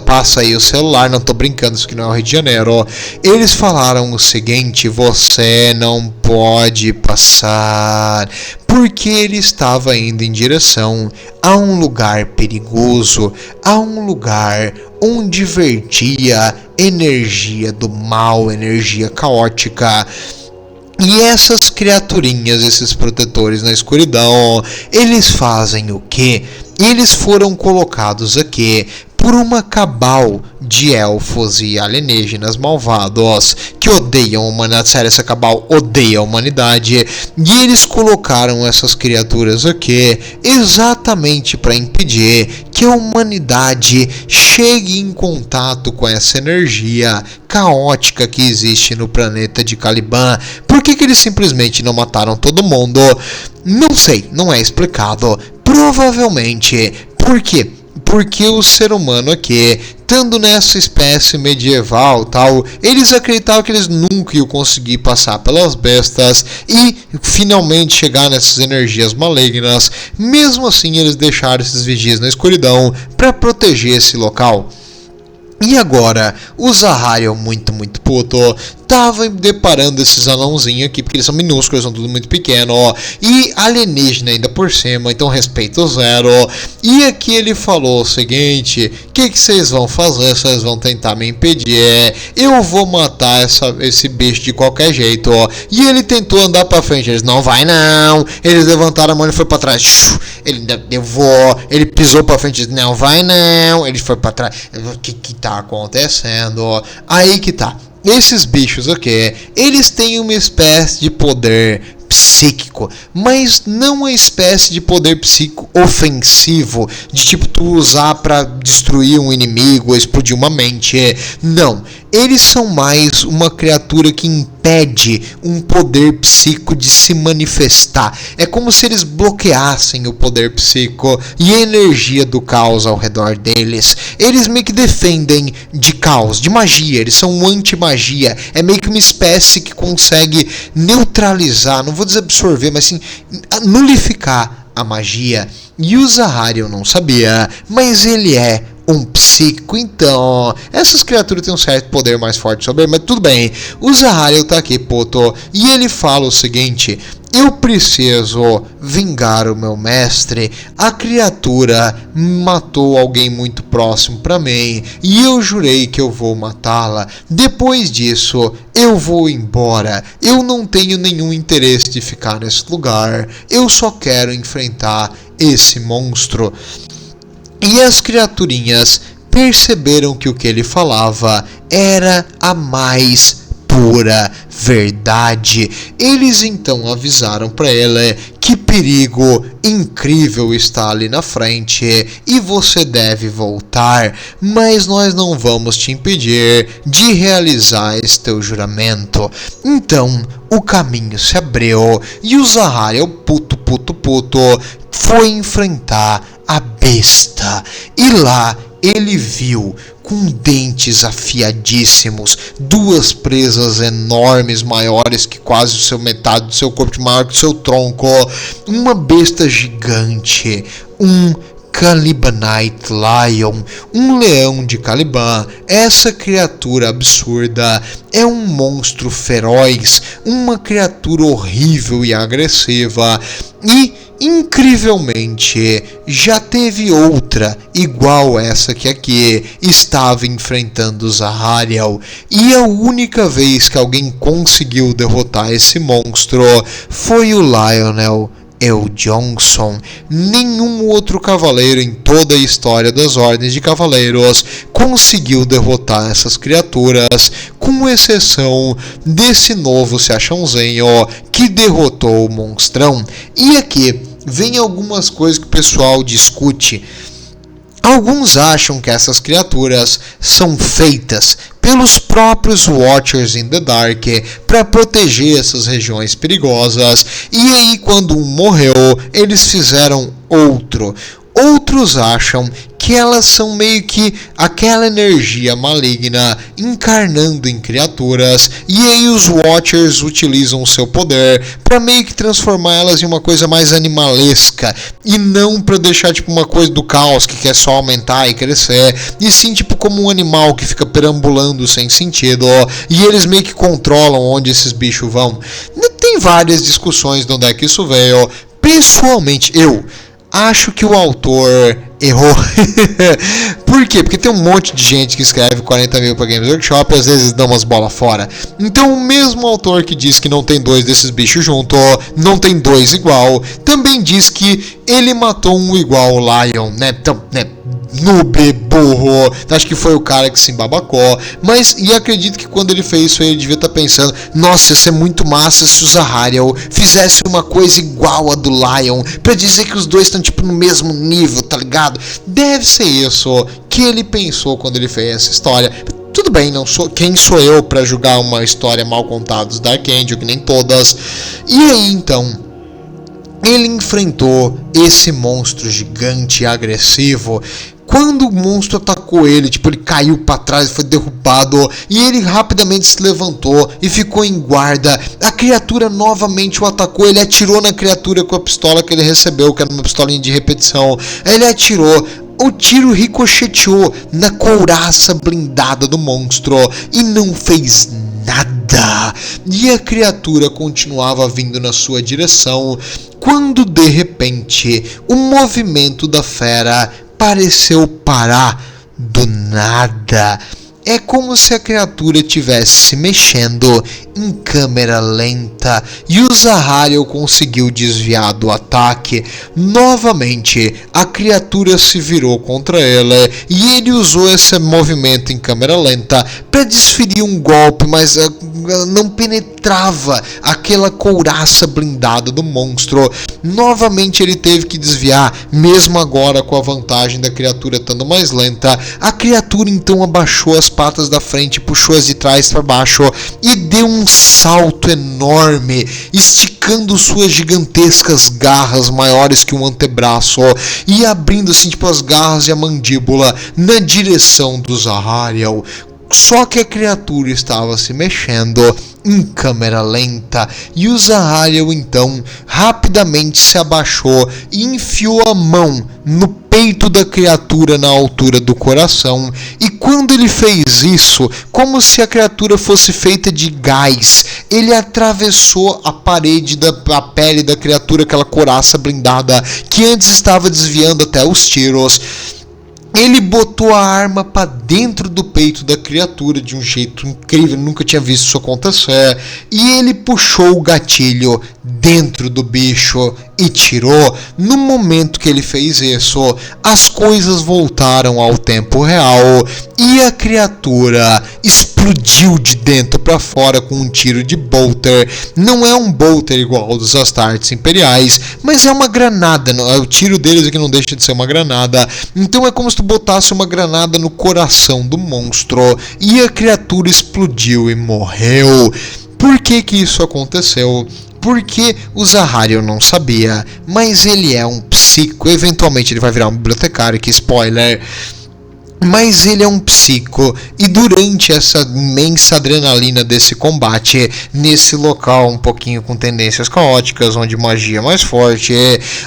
Passa aí o celular, não tô brincando, isso aqui não é o Rio de Janeiro. Eles falaram o seguinte: você não pode passar, porque ele estava indo em direção a um lugar perigoso, a um lugar onde vertia energia do mal, energia caótica. E essas criaturinhas, esses protetores na escuridão, eles fazem o quê? Eles foram colocados aqui por uma cabal de elfos e alienígenas malvados que odeiam a humanidade. Sério, essa cabal odeia a humanidade. E eles colocaram essas criaturas aqui exatamente para impedir que a humanidade chegue em contato com essa energia caótica que existe no planeta de Caliban. Por que eles simplesmente não mataram todo mundo? Não sei, não é explicado. Provavelmente, por quê? Porque o ser humano aqui, estando nessa espécie medieval tal, eles acreditavam que eles nunca iam conseguir passar pelas bestas e finalmente chegar nessas energias malignas. Mesmo assim, eles deixaram esses vigias na escuridão para proteger esse local. E agora, o Zahariel, muito puto, tava deparando esses anãozinhos aqui, porque eles são minúsculos, são tudo muito pequeno, e alienígena ainda por cima, então respeito zero. E aqui ele falou o seguinte: o que vocês vão fazer? Vocês vão tentar me impedir? Eu vou matar esse bicho de qualquer jeito. E ele tentou andar pra frente, eles: não vai não. Eles levantaram a mão e foi pra trás. Ele ainda levou, ele pisou pra frente, eles: não vai não. Ele foi pra trás. O que tá acontecendo? Aí que tá. Esses bichos aqui, eles têm uma espécie de poder psíquico, mas não uma espécie de poder psíquico ofensivo, de tipo tu usar para destruir um inimigo ou explodir uma mente. Não, eles são mais uma criatura que impede um poder psíquico de se manifestar. É como se eles bloqueassem o poder psíquico e a energia do caos ao redor deles. Eles meio que defendem de caos, de magia, eles são um anti-magia. É meio que uma espécie que consegue neutralizar, não vou dizer absorver, mas sim nulificar a magia. E o Zahariel não sabia, mas ele é um psíquico, então essas criaturas têm um certo poder mais forte sobre ele, mas tudo bem. O Zahariel tá aqui, puto, e ele fala o seguinte: eu preciso vingar o meu mestre. A criatura matou alguém muito próximo para mim e eu jurei que eu vou matá-la. Depois disso, eu vou embora. Eu não tenho nenhum interesse de ficar nesse lugar. Eu só quero enfrentar esse monstro. E as criaturinhas perceberam que o que ele falava era a mais pura verdade. Eles então avisaram para ele que perigo incrível está ali na frente e você deve voltar, mas nós não vamos te impedir de realizar esse teu juramento. Então o caminho se abriu e o Zahariel, puto, foi enfrentar a besta. E lá ele viu, com dentes afiadíssimos, duas presas enormes, maiores que quase metade do seu corpo, maior que o seu tronco, uma besta gigante, um Calibanite Lion, um leão de Caliban. Essa criatura absurda é um monstro feroz, uma criatura horrível e agressiva. E incrivelmente, já teve outra igual essa que aqui estava enfrentando Zahariel, e a única vez que alguém conseguiu derrotar esse monstro foi o Lionel El'Jonson. Nenhum outro cavaleiro em toda a história das Ordens de Cavaleiros conseguiu derrotar essas criaturas, com exceção desse novo Sachãozinho que derrotou o monstrão. E aqui vem algumas coisas que o pessoal discute. Alguns acham que essas criaturas são feitas pelos próprios Watchers in the Dark para proteger essas regiões perigosas, e aí quando um morreu, eles fizeram outro. Outros acham que elas são meio que aquela energia maligna encarnando em criaturas, e aí os Watchers utilizam o seu poder para meio que transformar elas em uma coisa mais animalesca, e não para deixar tipo uma coisa do caos que quer só aumentar e crescer, e sim tipo como um animal que fica perambulando sem sentido, e eles meio que controlam onde esses bichos vão. Tem várias discussões de onde é que isso veio. Pessoalmente, eu acho que o autor errou. Por quê? Porque tem um monte de gente que escreve 40 mil para Games Workshop e às vezes dão umas bolas fora. Então o mesmo autor que diz que não tem dois desses bichos junto, não tem dois igual, também diz que ele matou um igual ao Lion, né? Então, né? Noob, burro, acho que foi o cara que se embabacou, mas e acredito que quando ele fez isso ele devia estar pensando, nossa, ia ser muito massa se o Zahariel fizesse uma coisa igual a do Lion, pra dizer que os dois estão tipo no mesmo nível, tá ligado? Deve ser isso que ele pensou quando ele fez essa história. Tudo bem, não sou, quem sou eu pra julgar uma história mal contada dos Dark Angel, que nem todas. E aí então ele enfrentou esse monstro gigante e agressivo. Quando o monstro atacou ele, tipo, ele caiu para trás, foi derrubado, e ele rapidamente se levantou e ficou em guarda. A criatura novamente o atacou, ele atirou na criatura com a pistola que ele recebeu, que era uma pistolinha de repetição. Ele atirou, o tiro ricocheteou na couraça blindada do monstro e não fez nada. E a criatura continuava vindo na sua direção, quando de repente o movimento da fera pareceu parar do nada. É como se a criatura estivesse se mexendo em câmera lenta e o Zahariel conseguiu desviar do ataque. Novamente, a criatura se virou contra ele e ele usou esse movimento em câmera lenta para desferir um golpe, mas não penetrava aquela couraça blindada do monstro. Novamente ele teve que desviar, mesmo agora com a vantagem da criatura estando mais lenta. A criatura então abaixou as patas da frente, puxou as de trás para baixo e deu um salto enorme, esticando suas gigantescas garras maiores que um antebraço e abrindo assim tipo as garras e a mandíbula na direção do Zahariel. Só que a criatura estava se mexendo em câmera lenta e o Zahariel então rapidamente se abaixou e enfiou a mão no peito da criatura na altura do coração, e quando ele fez isso, como se a criatura fosse feita de gás, ele atravessou a parede a pele da criatura, aquela couraça blindada que antes estava desviando até os tiros. Ele botou a arma para dentro do peito da criatura de um jeito incrível, nunca tinha visto isso acontecer, e ele puxou o gatilho dentro do bicho e tirou. No momento que ele fez isso, as coisas voltaram ao tempo real e a criatura explodiu de dentro para fora com um tiro de bolter. Não é um bolter igual ao dos Astartes Imperiais, mas é uma granada. O tiro deles aqui não deixa de ser uma granada. Então é como se tu botasse uma granada no coração do monstro e a criatura explodiu e morreu. Por que que isso aconteceu? Porque o Zahariel não sabia, mas ele é um psico. Eventualmente ele vai virar um bibliotecário, que spoiler. Mas ele é um psico, e durante essa imensa adrenalina desse combate, nesse local um pouquinho com tendências caóticas, onde magia é mais forte,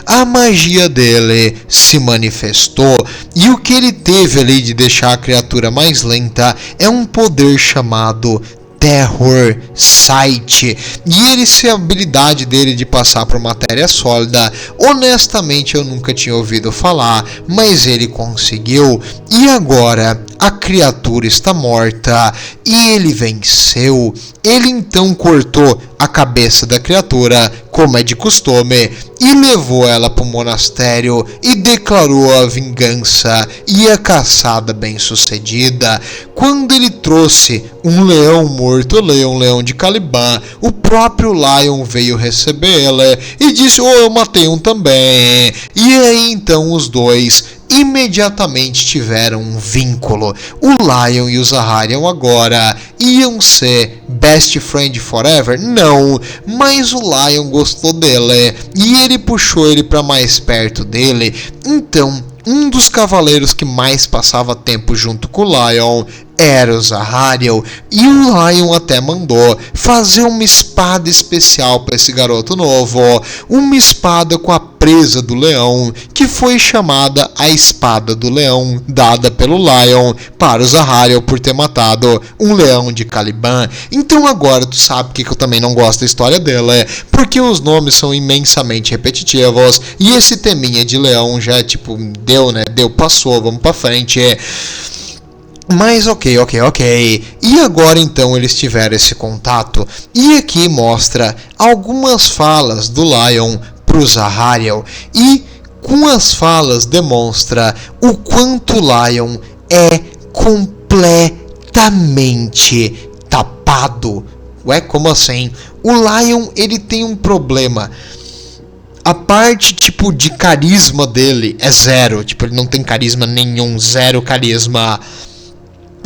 a magia dele se manifestou, e o que ele teve ali de deixar a criatura mais lenta é um poder chamado Terror Sight, e essa habilidade dele de passar por matéria sólida, honestamente eu nunca tinha ouvido falar, mas ele conseguiu, e agora a criatura está morta e ele venceu. Ele então cortou a cabeça da criatura, como é de costume, e levou ela para o monastério e declarou a vingança e a caçada bem sucedida. Quando ele trouxe um leão morto, um leão de Caliban, o próprio Lion veio recebê-la e disse: "Oh, eu matei um também." E aí então os dois imediatamente tiveram um vínculo. O Lion e o Zaharion agora iam ser best friend forever? Não, mas o Lion gostou dele e ele puxou ele para mais perto dele. Então, um dos cavaleiros que mais passava tempo junto com o Lion era o Zaharion, e o Lion até mandou fazer uma espada especial para esse garoto novo, uma espada com a presa do leão, que foi chamada a Espada do Leão, dada pelo Lion para o Zaharion por ter matado um leão de Caliban. Então agora tu sabe que eu também não gosto da história dele, porque os nomes são imensamente repetitivos, e esse teminha de leão já tipo, deu, passou, vamos pra frente. Mas ok. E agora então eles tiveram esse contato. E aqui mostra algumas falas do Lion pro Zaharion. E com as falas demonstra o quanto o Lion é completamente tapado. Ué, como assim? O Lion, ele tem um problema. A parte, tipo, de carisma dele é zero. Tipo, ele não tem carisma nenhum, zero carisma.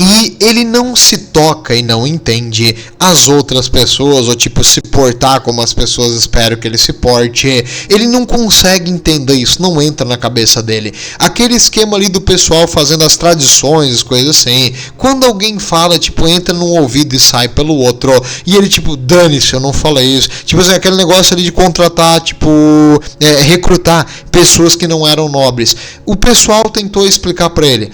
E ele não se toca e não entende as outras pessoas, ou tipo, se portar como as pessoas esperam que ele se porte. Ele não consegue entender isso, não entra na cabeça dele. Aquele esquema ali do pessoal fazendo as tradições, coisas assim. Quando alguém fala, tipo, entra num ouvido e sai pelo outro. E ele, tipo, dane-se, eu não falei isso. Tipo assim, aquele negócio ali de contratar, tipo, recrutar pessoas que não eram nobres. O pessoal tentou explicar pra ele.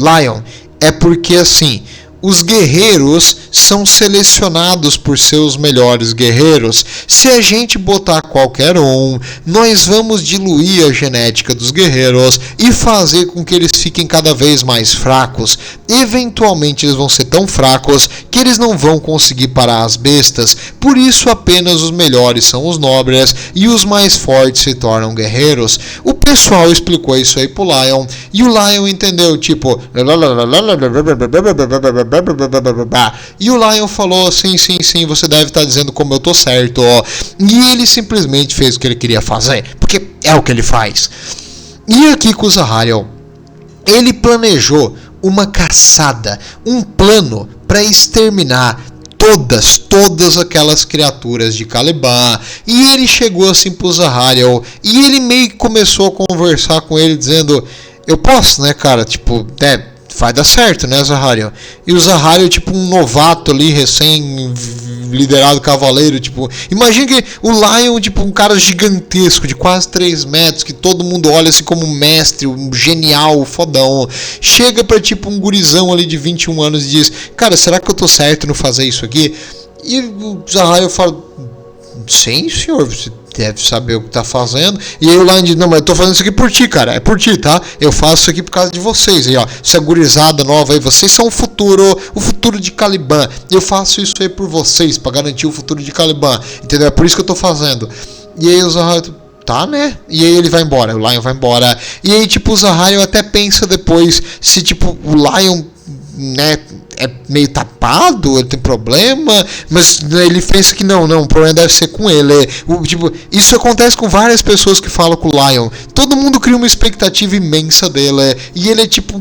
Lion, é porque assim, os guerreiros são selecionados por seus melhores guerreiros. Se a gente botar qualquer um, nós vamos diluir a genética dos guerreiros e fazer com que eles fiquem cada vez mais fracos. Eventualmente eles vão ser tão fracos que eles não vão conseguir parar as bestas. Por isso apenas os melhores são os nobres e os mais fortes se tornam guerreiros. O pessoal explicou isso aí pro Lion e o Lion entendeu, tipo... E o Lion falou, sim, você deve estar dizendo como eu tô certo. E ele simplesmente fez o que ele queria fazer, porque é o que ele faz. E aqui com o Zaharion, ele planejou uma caçada, um plano para exterminar todas aquelas criaturas de Caliban. E ele chegou assim pro Zaharion e ele meio que começou a conversar com ele dizendo, eu posso, né, cara, tipo, vai dar certo, né, Zaharion? E o Zaharion, tipo, um novato ali, recém-liderado cavaleiro, tipo... Imagina que o Lion, tipo, um cara gigantesco, de quase 3 metros, que todo mundo olha assim como um mestre, um genial, fodão. Chega pra, tipo, um gurizão ali de 21 anos e diz, cara, será que eu tô certo no fazer isso aqui? E o Zaharion fala, sim, senhor, você deve saber o que tá fazendo. E aí o Lion diz, não, mas eu tô fazendo isso aqui por ti, cara, é por ti, tá? Eu faço isso aqui por causa de vocês aí, ó, essa gurizada nova aí, vocês são o futuro de Caliban, eu faço isso aí por vocês, pra garantir o futuro de Caliban, entendeu? É por isso que eu tô fazendo. E aí o Zaharion, tá, né? E aí ele vai embora, o Lion vai embora. E aí, tipo, o Zaharion até pensa depois se, tipo, o Lion, né, é meio tapado, ele tem problema, mas ele pensa que não, o problema deve ser com ele. Tipo, isso acontece com várias pessoas que falam com o Lion. Todo mundo cria uma expectativa imensa dele, e ele é tipo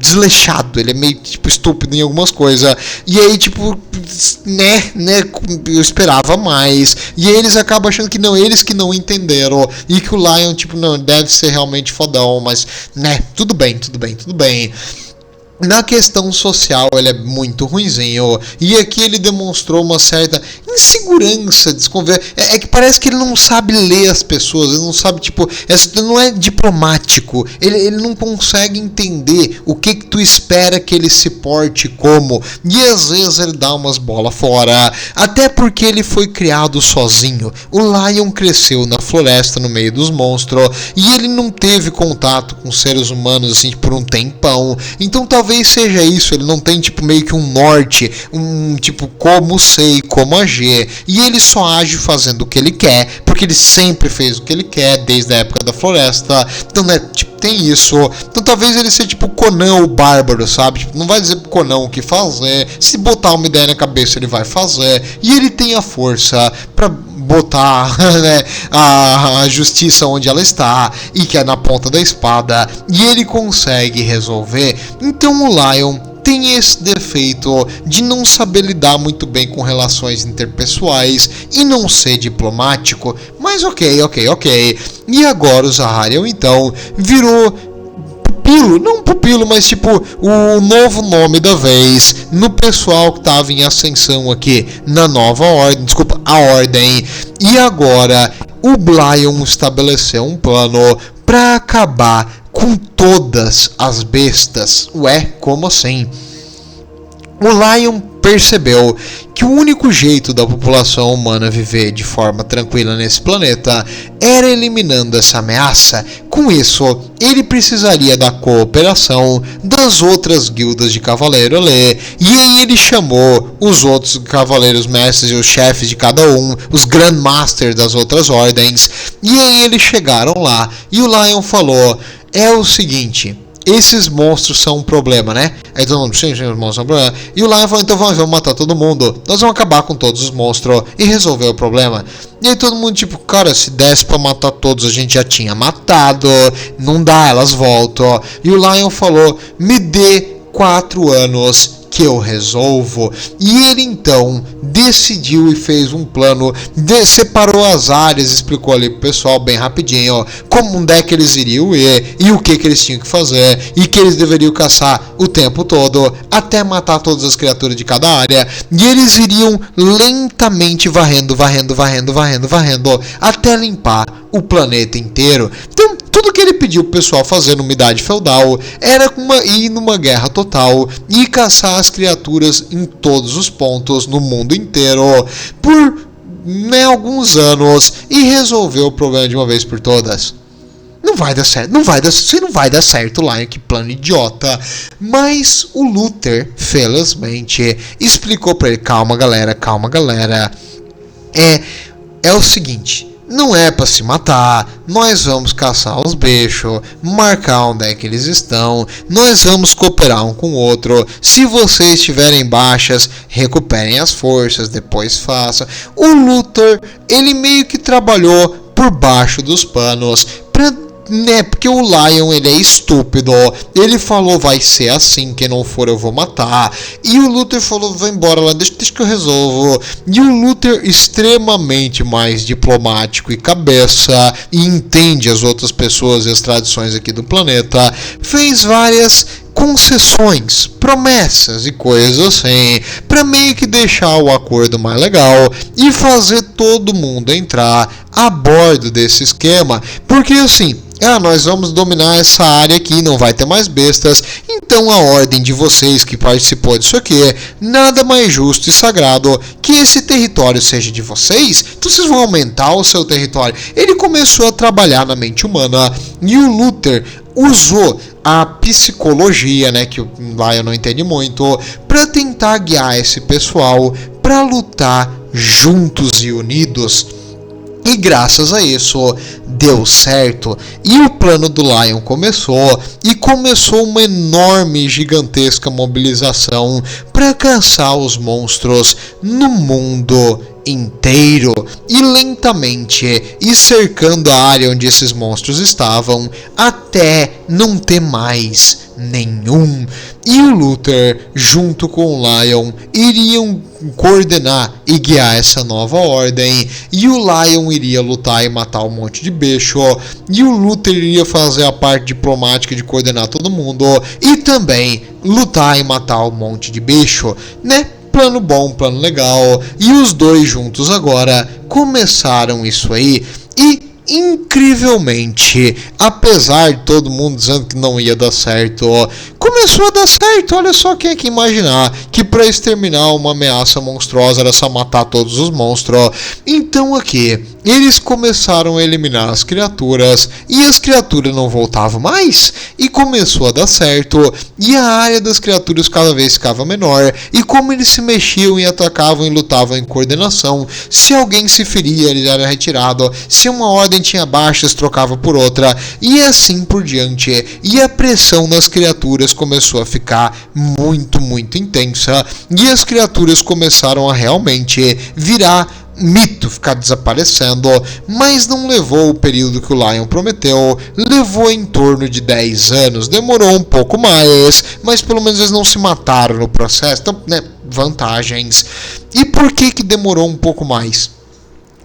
desleixado, ele é meio tipo estúpido em algumas coisas. E aí, tipo, né, eu esperava mais. E aí eles acabam achando que não, eles que não entenderam. E que o Lion, tipo, não, deve ser realmente fodão, mas, né, tudo bem. Na questão social ele é muito ruinzinho. E aqui ele demonstrou uma certa insegurança, desconversa. É que parece que ele não sabe ler as pessoas. Ele não sabe, tipo, não é diplomático. Ele não consegue entender o que tu espera que ele se porte como. E às vezes ele dá umas bolas fora. Até porque ele foi criado sozinho. O Lion cresceu na floresta no meio dos monstros. E ele não teve contato com seres humanos assim por um tempão. Então talvez seja isso, ele não tem tipo meio que um norte, um tipo como ser, como agir, e ele só age fazendo o que ele quer, porque ele sempre fez o que ele quer desde a época da floresta. Então, né, tipo, tem isso. Então talvez ele seja tipo Conan o Bárbaro, sabe? Tipo, não vai dizer pro Conan o que fazer. Se botar uma ideia na cabeça, ele vai fazer. E ele tem a força pra botar, né, a justiça onde ela está, e que é na ponta da espada, e ele consegue resolver. Então o Lion tem esse defeito de não saber lidar muito bem com relações interpessoais e não ser diplomático, mas ok. E agora o Zahariel então virou pupilo, não pupilo, mas tipo o novo nome da vez no pessoal que estava em ascensão aqui na nova ordem, desculpa, a ordem. E agora o Lion estabeleceu um plano para acabar com todas as bestas. Ué, como assim? O Lion percebeu que o único jeito da população humana viver de forma tranquila nesse planeta era eliminando essa ameaça. Com isso, ele precisaria da cooperação das outras guildas de cavaleiro ali. E aí ele chamou os outros cavaleiros mestres e os chefes de cada um, os Grandmasters das outras ordens. E aí eles chegaram lá e o Lion falou: é o seguinte, esses monstros são um problema, né? Aí todo mundo, sim, os monstros são um problema. E o Lion falou, então vamos matar todo mundo. Nós vamos acabar com todos os monstros e resolver o problema. E aí todo mundo tipo, cara, se desse pra matar todos, a gente já tinha matado. Não dá, elas voltam. E o Lion falou, me dê 4 anos que eu resolvo. E ele então decidiu e fez um plano, separou as áreas, explicou ali pro pessoal bem rapidinho, ó, como onde é que eles iriam ir e o que eles tinham que fazer e que eles deveriam caçar o tempo todo até matar todas as criaturas de cada área. E eles iriam lentamente varrendo até limpar o planeta inteiro. Então tudo que ele pediu pro pessoal fazer numa idade feudal era ir numa guerra total e caçar as criaturas em todos os pontos no mundo inteiro por alguns anos e resolver o problema de uma vez por todas. Não vai dar certo, não vai dar certo, Lion, que plano idiota. Mas o Luther, felizmente, explicou pra ele, calma galera, é o seguinte, não é pra se matar, nós vamos caçar os bichos, marcar onde é que eles estão, nós vamos cooperar um com o outro, se vocês tiverem baixas, recuperem as forças, depois façam. O Luther, ele meio que trabalhou por baixo dos panos, porque o Lion, ele é estúpido, ele falou, vai ser assim, quem não for eu vou matar, e o Luther falou, vai embora lá, deixa que eu resolvo. E o Luther, extremamente mais diplomático e cabeça, e entende as outras pessoas e as tradições aqui do planeta, fez várias concessões, promessas e coisas assim, para meio que deixar o acordo mais legal e fazer todo mundo entrar a bordo desse esquema, porque assim, nós vamos dominar essa área aqui, não vai ter mais bestas, então a ordem de vocês que participou disso aqui, nada mais justo e sagrado que esse território seja de vocês, então vocês vão aumentar o seu território. Ele começou a trabalhar na mente humana e o Luther usou a psicologia, né, que o Lion não entende muito, para tentar guiar esse pessoal para lutar juntos e unidos. E graças a isso deu certo. E o plano do Lion começou uma enorme, gigantesca mobilização para caçar os monstros no mundo inteiro e lentamente ir cercando a área onde esses monstros estavam até não ter mais nenhum. E o Luther, junto com o Lion, iriam coordenar e guiar essa nova ordem, e o Lion iria lutar e matar um monte de bicho, e o Luther iria fazer a parte diplomática de coordenar todo mundo e também lutar e matar um monte de bicho, né? Plano bom, plano legal. E os dois juntos agora começaram isso aí. E incrivelmente, apesar de todo mundo dizendo que não ia dar certo, começou a dar certo. Olha só, quem é que imaginar que para exterminar uma ameaça monstruosa era só matar todos os monstros. Então aqui, eles começaram a eliminar as criaturas e as criaturas não voltavam mais e começou a dar certo e a área das criaturas cada vez ficava menor e como eles se mexiam e atacavam e lutavam em coordenação, se alguém se feria ele era retirado, se uma ordem tinha baixas trocava por outra e assim por diante, e a pressão nas criaturas começou a ficar muito intensa e as criaturas começaram a realmente virar mito, ficar desaparecendo, mas não levou o período que o Lion prometeu, levou em torno de 10 anos, demorou um pouco mais, mas pelo menos eles não se mataram no processo, então, vantagens. E por que demorou um pouco mais?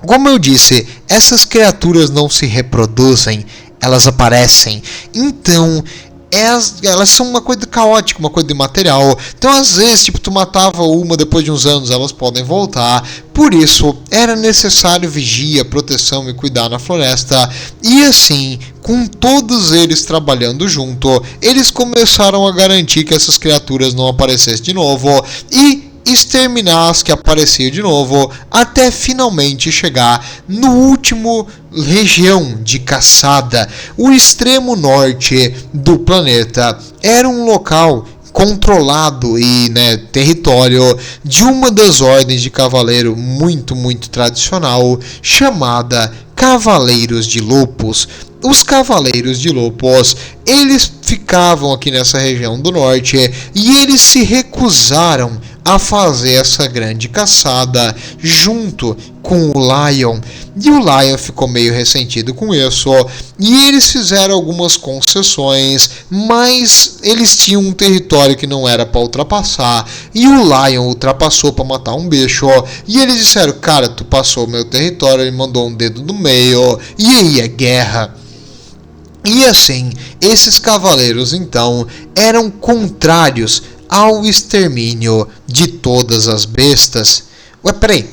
Como eu disse, essas criaturas não se reproduzem, elas aparecem, então elas são uma coisa caótica, uma coisa imaterial. Então às vezes, tu matava uma, depois de uns anos elas podem voltar. Por isso era necessário vigia, proteção e cuidar na floresta. E assim, com todos eles trabalhando junto, eles começaram a garantir que essas criaturas não aparecessem de novo e exterminar as que apareciam de novo, até finalmente chegar no último região de caçada. O extremo norte do planeta era um local controlado e território de uma das ordens de cavaleiro muito tradicional, chamada Cavaleiros de Lupus. Os Cavaleiros de Lupus, eles ficavam aqui nessa região do norte e eles se recusaram a fazer essa grande caçada junto com o Lion. E o Lion ficou meio ressentido com isso. E eles fizeram algumas concessões, mas eles tinham um território que não era para ultrapassar. E o Lion ultrapassou para matar um bicho. E eles disseram, cara, tu passou o meu território. Ele mandou um dedo no meio. E aí é guerra. E assim, esses cavaleiros então eram contrários ao extermínio de todas as bestas. Ué, peraí.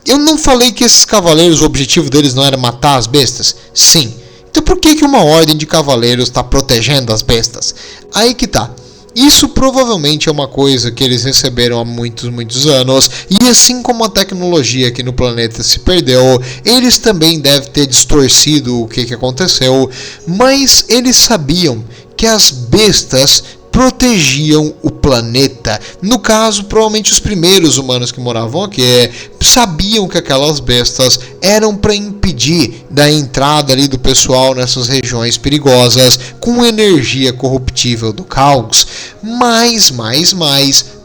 Eu não falei que esses cavaleiros, o objetivo deles não era matar as bestas? Sim. Então por que uma ordem de cavaleiros está protegendo as bestas? Aí que tá. Isso provavelmente é uma coisa que eles receberam há muitos anos, e assim como a tecnologia aqui no planeta se perdeu, eles também devem ter distorcido o que aconteceu, mas eles sabiam que as bestas protegiam o planeta. No caso, provavelmente os primeiros humanos que moravam aqui sabiam que aquelas bestas eram para impedir da entrada ali do pessoal nessas regiões perigosas com energia corruptível do caos. Mas,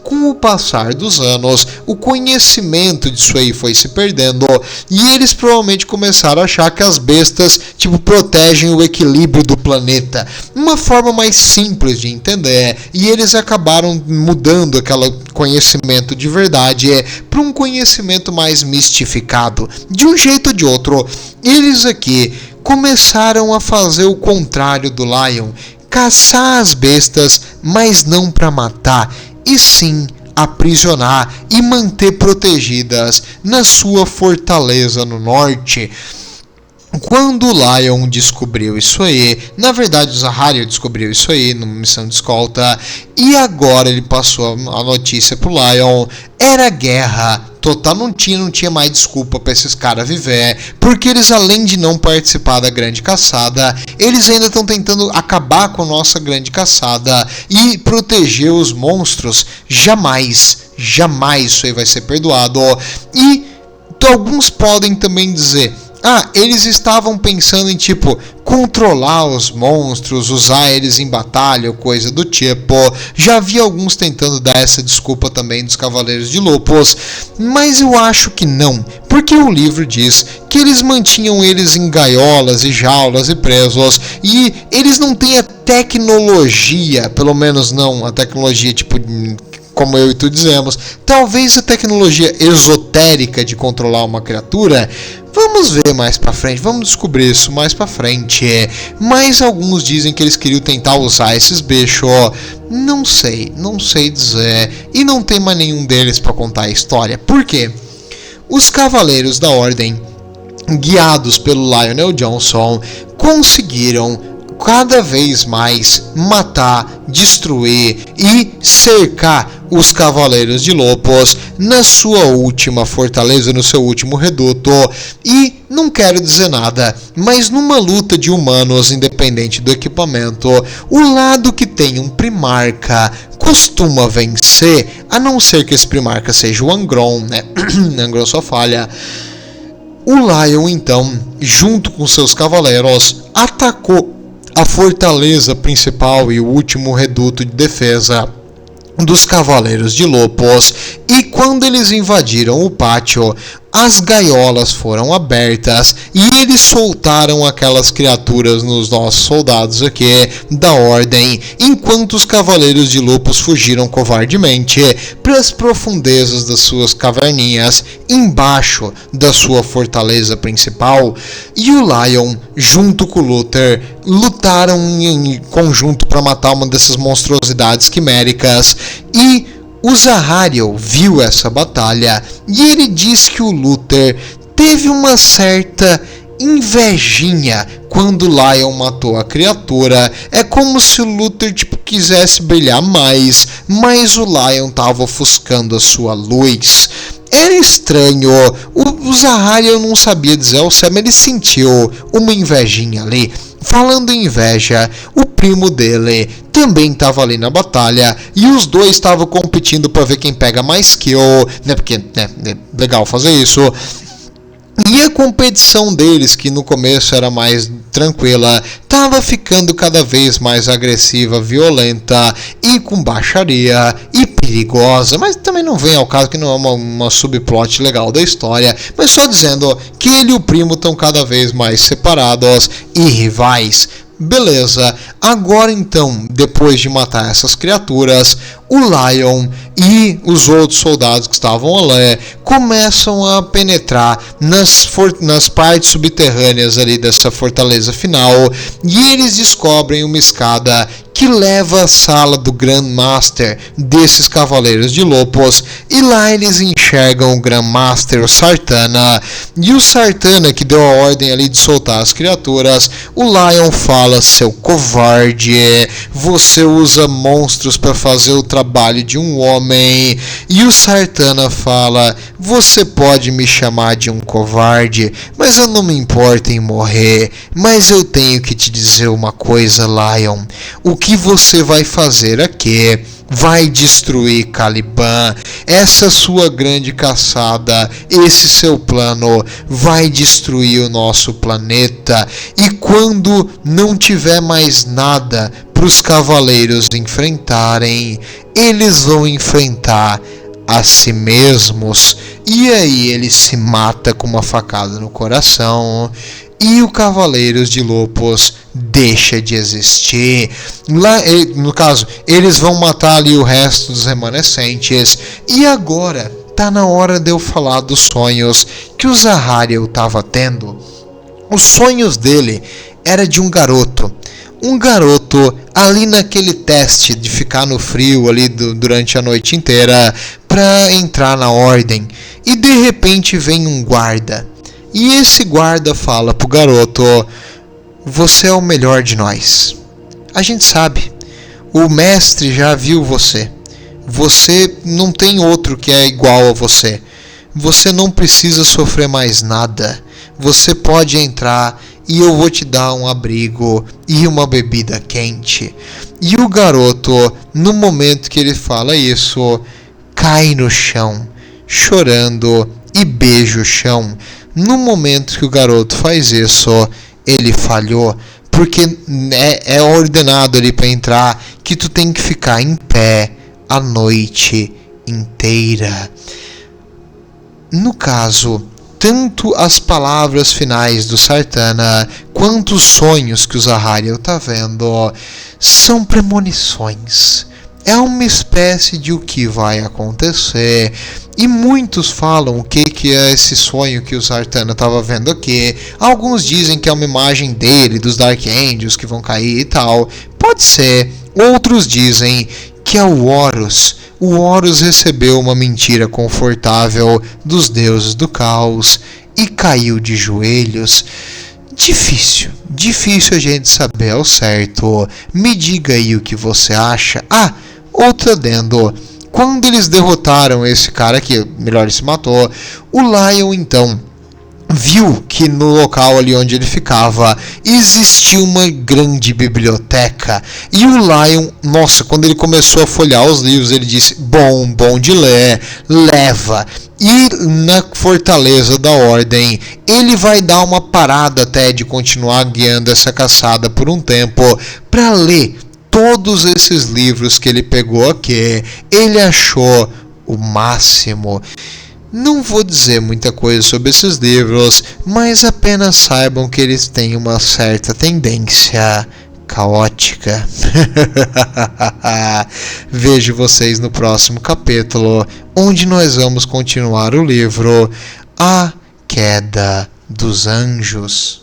com o passar dos anos, o conhecimento disso aí foi se perdendo e eles provavelmente começaram a achar que as bestas, protegem o equilíbrio do planeta. Uma forma mais simples de entender, e eles acabaram mudando aquele conhecimento de verdade para um conhecimento mais mistificado. De um jeito ou de outro, eles aqui começaram a fazer o contrário do Lion, caçar as bestas, mas não para matar, e sim aprisionar e manter protegidas na sua fortaleza no norte. Quando o Lion descobriu isso aí, na verdade o Zahariel descobriu isso aí numa missão de escolta, e agora ele passou a notícia pro Lion, era guerra total, não tinha mais desculpa para esses caras viver, porque eles, além de não participar da grande caçada, eles ainda estão tentando acabar com a nossa grande caçada e proteger os monstros. Jamais isso aí vai ser perdoado. E alguns podem também dizer, eles estavam pensando em controlar os monstros, usar eles em batalha ou coisa do tipo. Já havia alguns tentando dar essa desculpa também dos Cavaleiros de Lupus, mas eu acho que não, porque o livro diz que eles mantinham eles em gaiolas e jaulas e presos, e eles não têm a tecnologia, pelo menos não a tecnologia como eu e tu dizemos, talvez a tecnologia esotérica de controlar uma criatura. Vamos ver mais pra frente, vamos descobrir isso mais pra frente. Mas alguns dizem que eles queriam tentar usar esses bichos. Não sei dizer. E não tem mais nenhum deles pra contar a história. Por quê? Os Cavaleiros da Ordem, guiados pelo Lionel Johnson, conseguiram cada vez mais matar, destruir e cercar os Cavaleiros de Lopos na sua última fortaleza, no seu último reduto. E não quero dizer nada, mas numa luta de humanos, independente do equipamento, o lado que tem um Primarca costuma vencer, a não ser que esse Primarca seja o Angron, né? Angron só falha. O Lion, então, junto com seus cavaleiros, atacou a fortaleza principal e o último reduto de defesa dos Cavaleiros de Lopos, e quando eles invadiram o pátio, as gaiolas foram abertas e eles soltaram aquelas criaturas nos nossos soldados aqui da Ordem, enquanto os Cavaleiros de Lopos fugiram covardemente para as profundezas das suas caverninhas embaixo da sua fortaleza principal. E o Lion, junto com o Luther, lutaram em conjunto para matar uma dessas monstruosidades quiméricas. E o Zahariel viu essa batalha e ele diz que o Luther teve uma certa invejinha quando o Lion matou a criatura. É como se o Luther quisesse brilhar mais, mas o Lion estava ofuscando a sua luz. Era estranho, o Zahariel não sabia dizer ao certo, mas ele sentiu uma invejinha ali. Falando em inveja, o primo dele também estava ali na batalha e os dois estavam competindo para ver quem pega mais kill, né? Porque é legal fazer isso. E a competição deles, que no começo era mais tranquila, estava ficando cada vez mais agressiva, violenta e com baixaria e perigosa. Mas também não vem ao caso, que não é uma subplot legal da história, mas só dizendo que ele e o primo estão cada vez mais separados e rivais. Beleza, agora então, depois de matar essas criaturas, o Lion e os outros soldados que estavam ali começam a penetrar nas partes subterrâneas ali dessa fortaleza final, e eles descobrem uma escada que leva à sala do Grandmaster desses Cavaleiros de Lopos, e lá eles enxergam o Grandmaster, o Sartana, e o Sartana, que deu a ordem ali de soltar as criaturas. O Lion fala: seu covarde, você usa monstros para fazer o trabalho de um homem. E o Sartana fala: você pode me chamar de um covarde, mas eu não me importo em morrer. Mas eu tenho que te dizer uma coisa, Lion. O que você vai fazer aqui vai destruir Caliban. Essa sua grande caçada, esse seu plano vai destruir o nosso planeta. E quando não tiver mais nada para os cavaleiros enfrentarem, eles vão enfrentar a si mesmos. E aí ele se mata com uma facada no coração. E o Cavaleiros de Lopos deixa de existir. Lá, no caso, eles vão matar ali o resto dos remanescentes. E agora tá na hora de eu falar dos sonhos que o Zahariel estava tendo. Os sonhos dele era de um garoto. Um garoto ali naquele teste de ficar no frio ali durante a noite inteira para entrar na ordem. E de repente vem um guarda. E esse guarda fala pro garoto: você é o melhor de nós. A gente sabe. O mestre já viu você. Você não tem outro que é igual a você. Você não precisa sofrer mais nada. Você pode entrar e eu vou te dar um abrigo e uma bebida quente. E o garoto, no momento que ele fala isso, cai no chão, chorando, e beija o chão. No momento que o garoto faz isso, ele falhou, porque é ordenado ali para entrar que tu tem que ficar em pé a noite inteira. No caso, tanto as palavras finais do Sartana quanto os sonhos que o Zahariel está vendo são premonições. É uma espécie de o que vai acontecer. E muitos falam o que é esse sonho que o Sartana estava vendo aqui. Alguns dizem que é uma imagem dele, dos Dark Angels que vão cair e tal. Pode ser. Outros dizem que é o Horus. O Horus recebeu uma mentira confortável dos deuses do caos. e caiu de joelhos. Difícil a gente saber ao certo. Me diga aí o que você acha. Ah, outro adendo. Quando eles derrotaram esse cara que, melhor, ele se matou, o Lion então viu que no local ali onde ele ficava existia uma grande biblioteca, e o Lion, nossa, quando ele começou a folhear os livros, ele disse: bom de ler, leva. E na Fortaleza da Ordem ele vai dar uma parada até de continuar guiando essa caçada por um tempo para ler todos esses livros que ele pegou aqui. Ele achou o máximo. Não vou dizer muita coisa sobre esses livros, mas apenas saibam que eles têm uma certa tendência caótica. Vejo vocês no próximo capítulo, onde nós vamos continuar o livro A Queda dos Anjos.